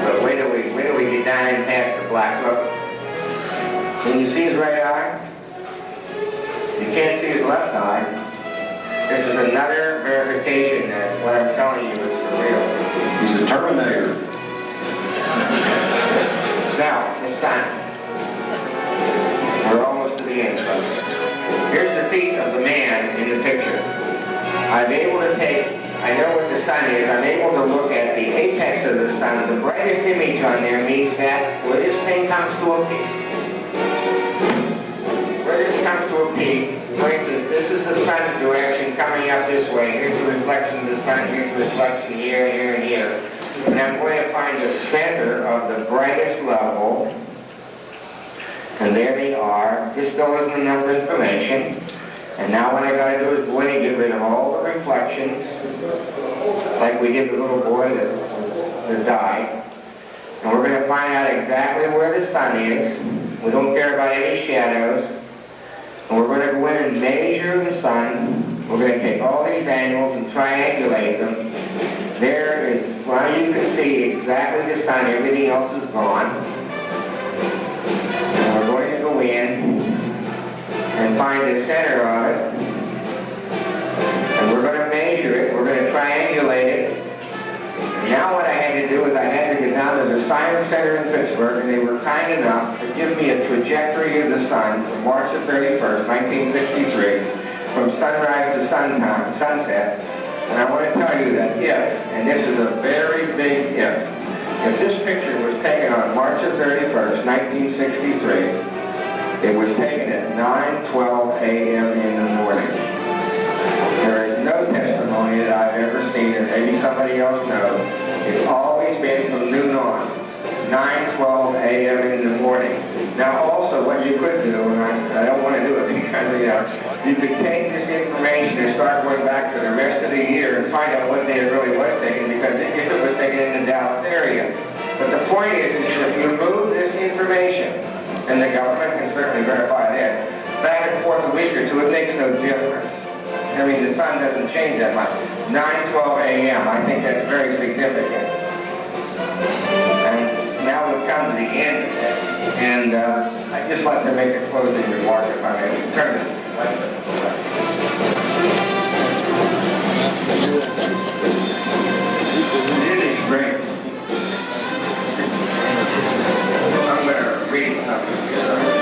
but wait till we get down and past the black. Look, can you see his right eye? You can't see his left eye. This is another verification that what I'm telling you is for real. He's a Terminator. Now, the sun. We're almost to the end, folks. Here's the feet of the man in the picture. I'm able to I know what the sun is. I'm able to look at the apex of the sun. The brightest image on there means that where this thing comes to a peak. Where this comes to a peak, for instance, this is the sun's direction coming up this way. Here's the reflection of the sun. Here's the reflection here, here, and here. And I'm going to find the center of the brightest level. And there they are. This still isn't enough information. And now what I got to do is go in and get rid of all the reflections, like we did the little boy that died. And we're going to find out exactly where the sun is. We don't care about any shadows. And we're going to go in and measure the sun. We're going to take all these angles and triangulate them. There is, well, you can see exactly the sun. Everything else is gone. And we're going to go in and find the center of it, and we're going to measure it, we're going to triangulate it. And now what I had to do is I had to get down to the Science Center in Pittsburgh, and they were kind enough to give me a trajectory of the sun from March the 31st, 1963, from sunrise to sunset. And I want to tell you that and this is a very big if this picture was taken on March the 31st, 1963, it was taken at 9:12 a.m. in the morning. There is no testimony that I've ever seen, and maybe somebody else knows. It's always been from noon on, 9:12 a.m. in the morning. Now also what you could do, and I don't want to do it because you could take this information and start going back to the rest of the year and find out what day it really was taken, because if it was taken in the Dallas area. But the point is if you remove this information, and the government can certainly verify that, back and forth a week or two, it makes no difference. I mean, the sun doesn't change that much. 9:12 a.m., I think that's very significant. And now now we've come to the end of it. And I'd just like to make a closing remark if I may. Turn it. It is great. I'm going to read something here.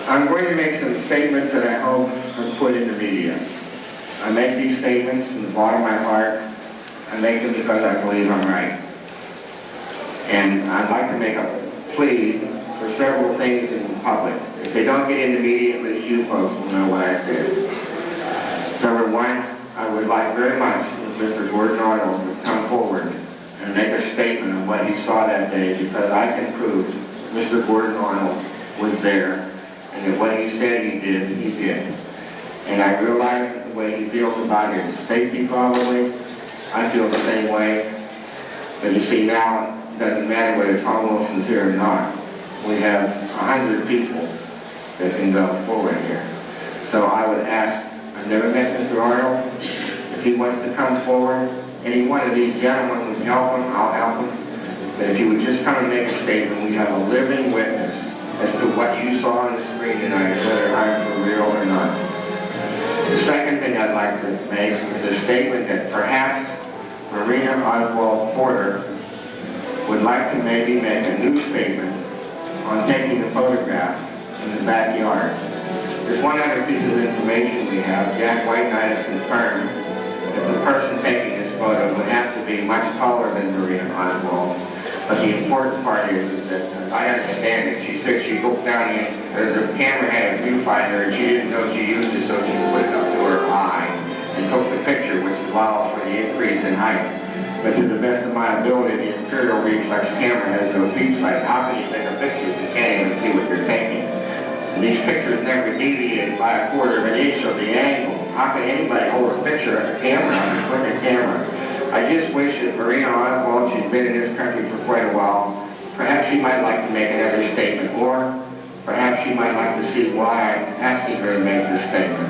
I'm going to make some statements that I hope are put in the media. I make these statements from the bottom of my heart. I make them because I believe I'm right. And I'd like to make a plea for several things in the public. If they don't get in the media, at least you folks will know what I said. Number one, I would like very much if Mr. Gordon Arnold would come forward and make a statement of what he saw that day, because I can prove Mr. Gordon Arnold was there, and that what he said he did. And I realize the way he feels about his safety probably. I feel the same way. But you see, now it doesn't matter whether Tom Wilson's here or not. We have 100 people that can go forward here. So I would ask, I've never met Mr. Arnold. If he wants to come forward, any one of these gentlemen would help him, I'll help him. But if he would just come and make a statement, we have a living witness as to what you saw on the screen tonight, whether I'm for real or not. The second thing I'd like to make is a statement that perhaps Marina Oswald Porter would like to maybe make a new statement on taking the photograph in the backyard. There's one other piece of information we have. Jack Whiteknight has confirmed that the person taking this photo would have to be much taller than Marina Oswald. But the important part is that, as I understand it, she said she looked down and the camera had a viewfinder and she didn't know she used it, so she put it up to her eye and took the picture, which allows for the increase in height. But to the best of my ability, the Imperial Reflex camera has no feed sight. How can you take a picture if you can't even see what you're taking? And these pictures never deviate by a quarter of an inch of the angle. How can anybody hold a picture of a camera on a quicker camera? I just wish that Marina Oswald, she's been in this country for quite a while, perhaps she might like to make another statement, or perhaps she might like to see why I'm asking her to make this statement.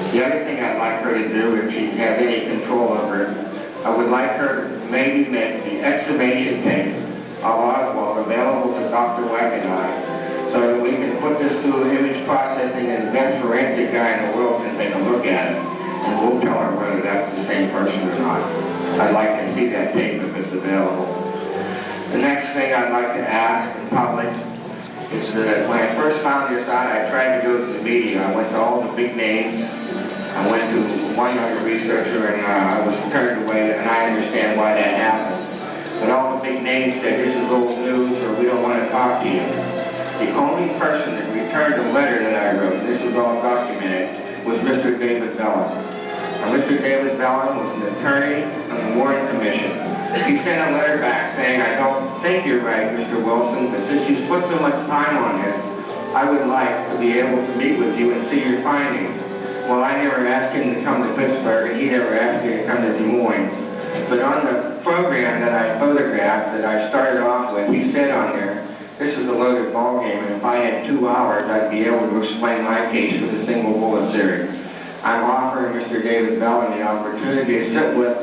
The other thing I'd like her to do, if she has any control over it, I would like her to maybe make the exhumation tape of Oswald available to Dr. Wecht and I, so that we can put this through image processing and the best forensic guy in the world can take a look at it, and we'll tell her whether that's the same person or not. I'd like to see that tape if it's available. The next thing I'd like to ask in public is that when I first found this out, I tried to do it to the media. I went to all the big names. I went to one other researcher, and I was turned away, and I understand why that happened. But all the big names said, this is old news, or we don't want to talk to you. The only person that returned a letter that I wrote, this is all documented, was Mr. David Bellin. Mr. David Bellin was an attorney on the Warren Commission. He sent a letter back saying, I don't think you're right, Mr. Wilson, but since you've put so much time on this, I would like to be able to meet with you and see your findings. Well, I never asked him to come to Pittsburgh, and he never asked me to come to Des Moines. But on the program that I photographed, that I started off with, he said on there, this is a loaded ballgame, and if I had 2 hours, I'd be able to explain my case with a single bullet theory. I'm offering Mr. David Bellin the opportunity to sit with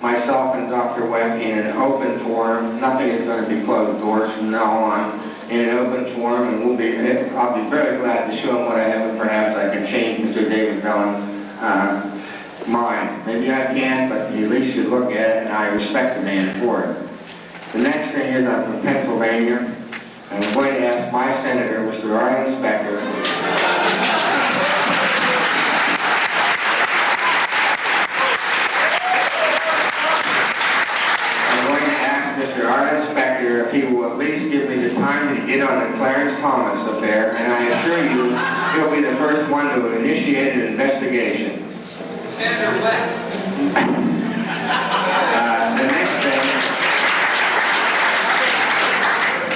myself and Dr. Wecht in an open forum. Nothing is going to be closed doors from now on. In an open forum, and I'll be very glad to show him what I have, and perhaps I can change Mr. David Bellin's mind. Maybe I can't, but you at least should look at it, and I respect the man for it. The next thing is I'm from Pennsylvania, and I'm going to ask my senator, Mr. Arlen Specter, I'm going to at least give me the time to get on the Clarence Thomas affair, and I assure you, he'll be the first one to initiate an investigation. Senator Wecht.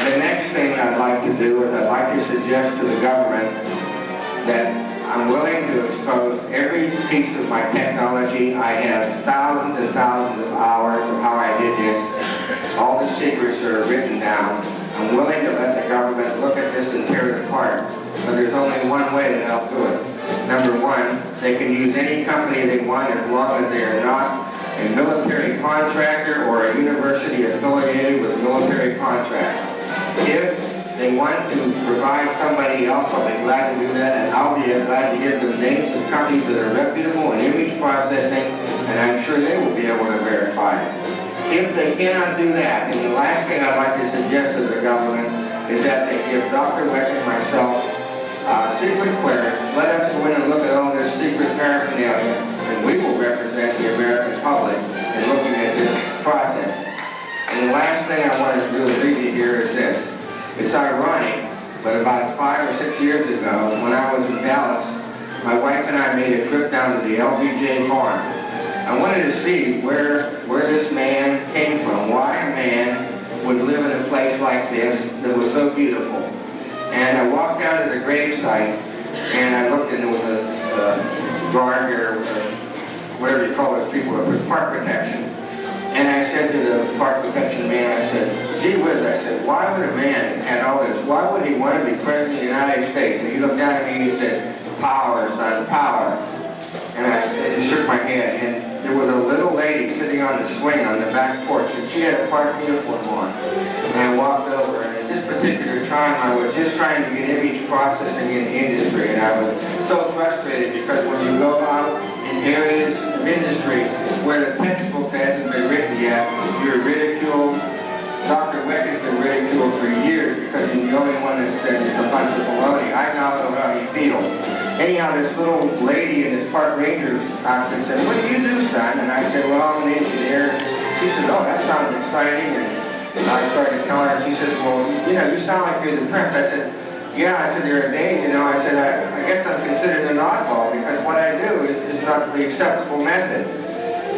The next thing I'd like to do is I'd like to suggest to the government that I'm willing to expose every piece of my technology. I have thousands and thousands of hours of how I did this. All the secrets are written down. I'm willing to let the government look at this and tear it apart. But there's only one way that I'll do it. Number one, they can use any company they want as long as they are not a military contractor or a university affiliated with military contracts. If they want to provide somebody else, I'll be glad to do that, and I'll be glad to give them names of companies that are reputable in image processing, and I'm sure they will be able to verify it. If they cannot do that, and the last thing I'd like to suggest to the government is that they give Dr. Wecht and myself secret clearance. Let us go in and look at all this secret paraphernalia, and we will represent the American public in looking at this process. And the last thing I want to do leave you here is this. It's ironic, but about 5 or 6 years ago, when I was in Dallas, my wife and I made a trip down to the LBJ farm. I wanted to see where this man came from, why a man would live in a place like this that was so beautiful. And I walked down to the gravesite, and I looked, and there was a guard or whatever you call those people that put park protection. And I said to the park protection man, I said, gee whiz, I said, why would a man had all this, why would he want to be president of the United States? And he looked down at me and he said, power, son, power. And I shook my head, and there was a little lady sitting on the swing on the back porch, and she had a park uniform on. And I walked over, and at this particular time, I was just trying to get image processing in the industry, and I was so frustrated because when you go out in areas of industry where the textbook hasn't been written yet, you're ridiculed. Dr. Wecht has been ridiculed for years because he's the only one that said it's a bunch of baloney. I now know how he feels. Anyhow, this little lady in this park ranger outfit said, what do you do, son? And I said, well, I'm an engineer. She said, oh, that sounds exciting. And I started telling her, she said, well, you know, you sound like you're depressed. I said, yeah, I said, there are days, you know, I said, I guess I'm considered an oddball because what I do is not the acceptable method.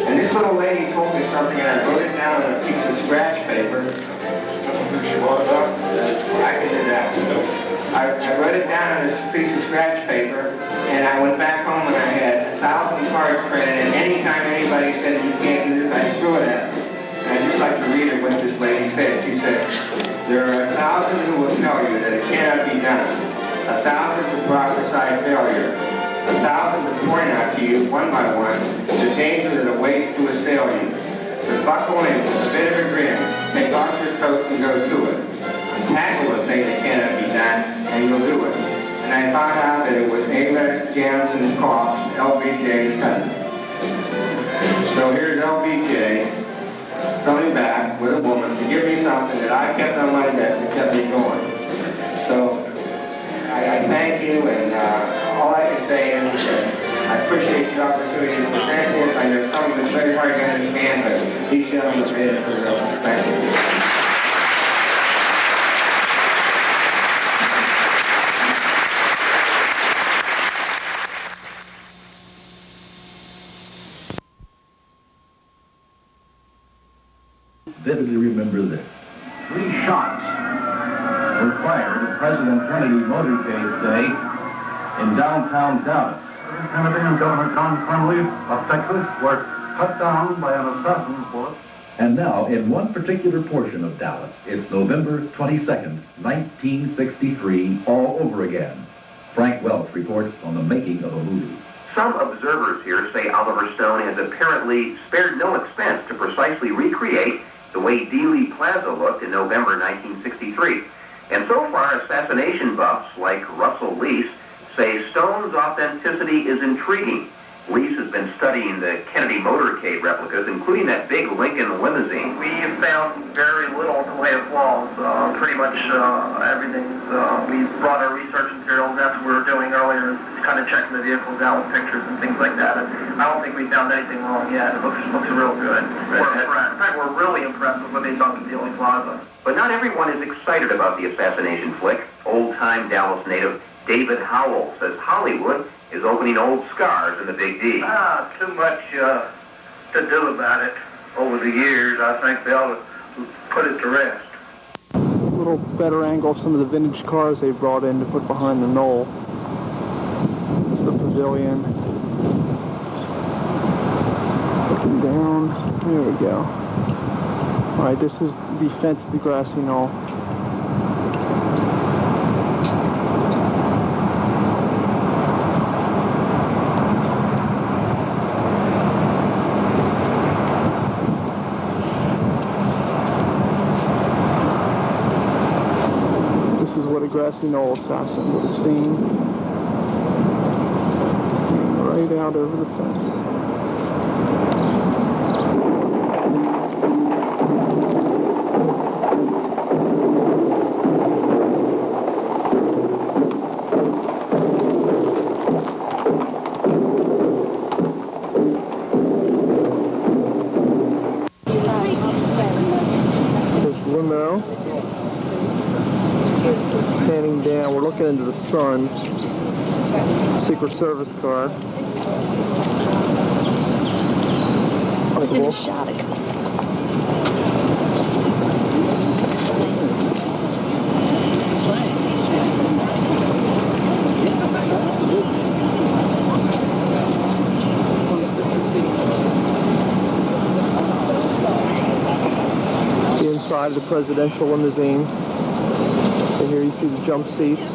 And this little lady told me something, and I wrote it down on a piece of scratch paper. She wrote it up? I can do that. I wrote it down on this piece of scratch paper, and I went back home and I had 1,000 cards printed, and anytime anybody said, you can't do this, I threw it at them. And I'd just like to read it what this lady said. She said, there are 1,000 who will tell you that it cannot be done. 1,000 to prophesy failure. 1,000 to point out to you, one by one, the danger that awaits to assail you. To buckle in with a bit of a grin, take off your coat and go to it. And tackle the thing that cannot be done, and you'll do it. And I found out that it was A.S.K. LBJ's cousin. So here's LBJ coming back with a woman to give me something that I kept on my desk and kept me going. So I thank you, and all I can say is I appreciate the opportunity to present this. I know some of it's very hard to understand, but these gentlemen made it for real. Thank you. Vividly remember this. 3 shots were fired at President Kennedy Motorcade Day in downtown Dallas. Kennedy and Governor John Connally of Texas were cut down by an assassin's bullet. And now, in one particular portion of Dallas, it's November 22nd, 1963, all over again. Frank Welch reports on the making of a movie. Some observers here say Oliver Stone has apparently spared no expense to precisely recreate the way Dealey Plaza looked in November 1963. And so far, assassination buffs like Russell Lease say Stone's authenticity is intriguing. Lease has been studying the Kennedy motorcade replicas, including that big Lincoln limousine. We have found very little in the way of flaws. Pretty much everything. We brought our research materials. That's what we were doing earlier. kind of checking the vehicles out with pictures and things like that. And I don't think we found anything wrong yet. It looks real good. We're impressed. In fact, we're really impressed with what they've done with Dealey Plaza. But not everyone is excited about the Assassination flick. Old-time Dallas native David Howell says Hollywood is opening old scars in the Big D. Too much to do about it over the years. I think they ought to put it to rest. A little better angle of some of the vintage cars they brought in to put behind the knoll. This is the pavilion. Looking down. There we go. Alright, this is the fence of the grassy knoll. This is what a grassy knoll assassin would have seen. Right out over the fence. There's limo. Panning down, we're looking into the sun. Secret Service car. Possible. The inside of the presidential limousine. So here you see the jump seats,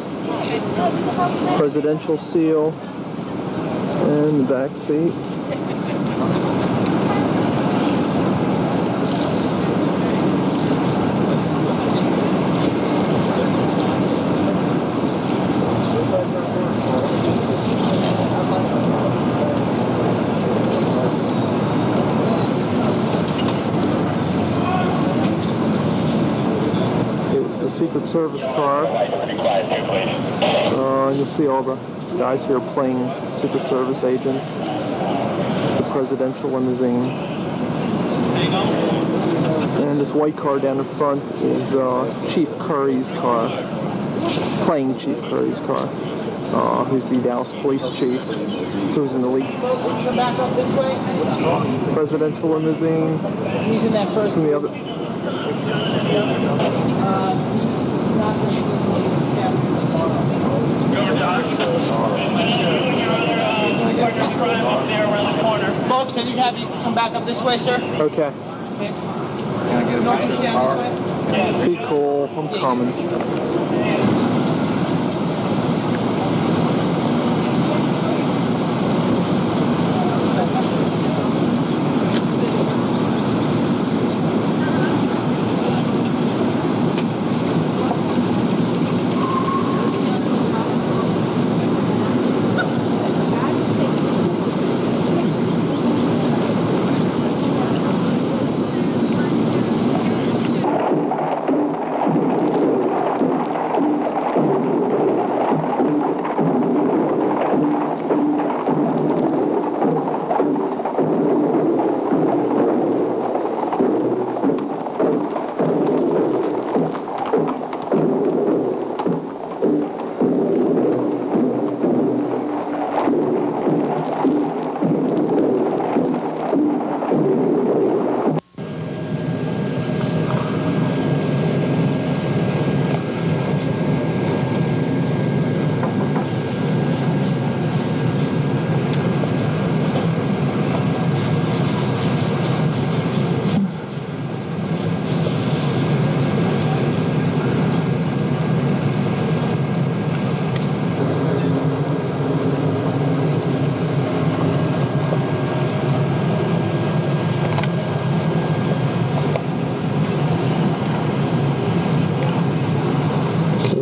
presidential seal, and the back seat. Secret Service car. You'll see all the guys here playing Secret Service agents. It's the presidential limousine. And this white car down in front is Chief Curry's car. Playing Chief Curry's car. Who's the Dallas Police Chief. Who's in the lead. Presidential limousine. He's in that first. From the other. Folks, I need to have you come back up this way, sir. Okay. Be cool. I'm coming.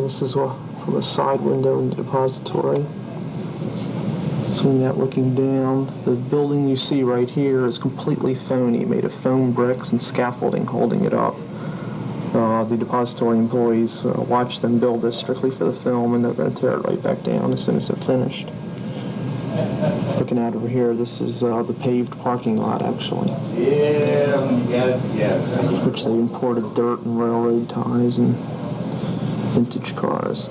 This is from a side window in the depository. Swinging out looking down. The building you see right here is completely phony, made of foam bricks and scaffolding holding it up. The depository employees watch them build this strictly for the film, and they're going to tear it right back down as soon as they're finished. Looking at over here, this is the paved parking lot, actually. Which they imported dirt and railroad ties and vintage cars.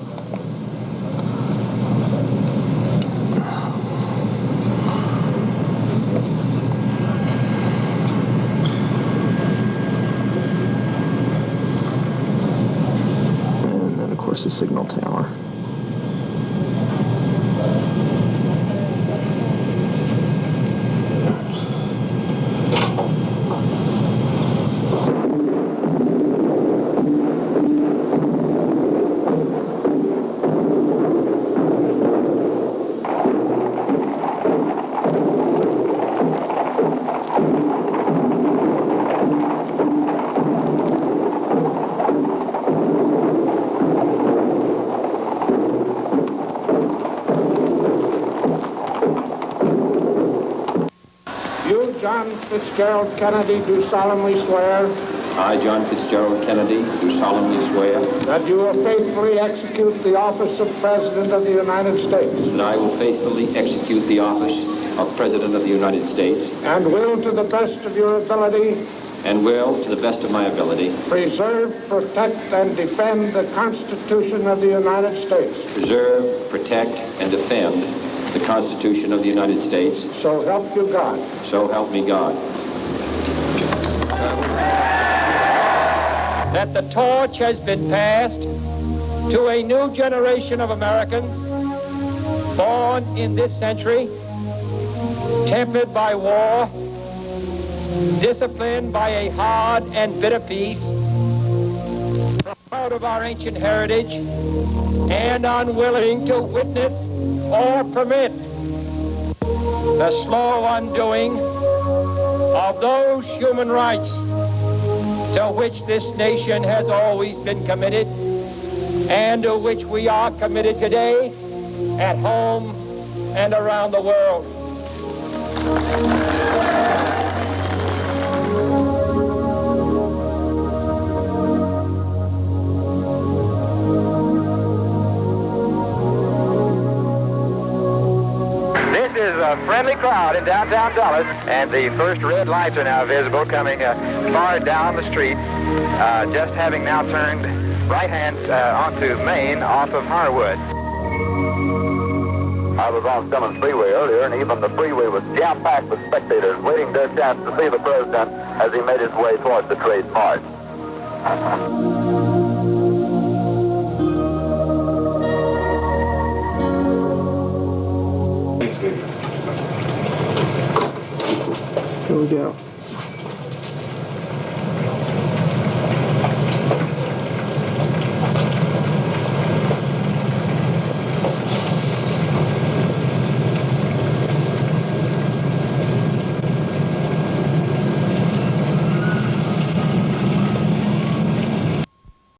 And then, of course, the signal tower. John Fitzgerald Kennedy, do solemnly swear. I, John Fitzgerald Kennedy, do solemnly swear. That you will faithfully execute the office of President of the United States. That I will faithfully execute the office of President of the United States. And will, to the best of your ability. And will, to the best of my ability. Preserve, protect, and defend the Constitution of the United States. Preserve, protect, and defend the Constitution of the United States. So help you God. So help me God. That the torch has been passed to a new generation of Americans born in this century, tempered by war, disciplined by a hard and bitter peace, proud of our ancient heritage, and unwilling to witness or permit the slow undoing of those human rights to which this nation has always been committed and to which we are committed today at home and around the world. This is a friendly crowd in downtown Dallas, and the first red lights are now visible coming far down the street, just having now turned right-hand onto Main off of Harwood. I was on Simmons Freeway earlier, and even the freeway was jam-packed with spectators waiting their chance to see the president as he made his way towards the Trade Mart. Here we go.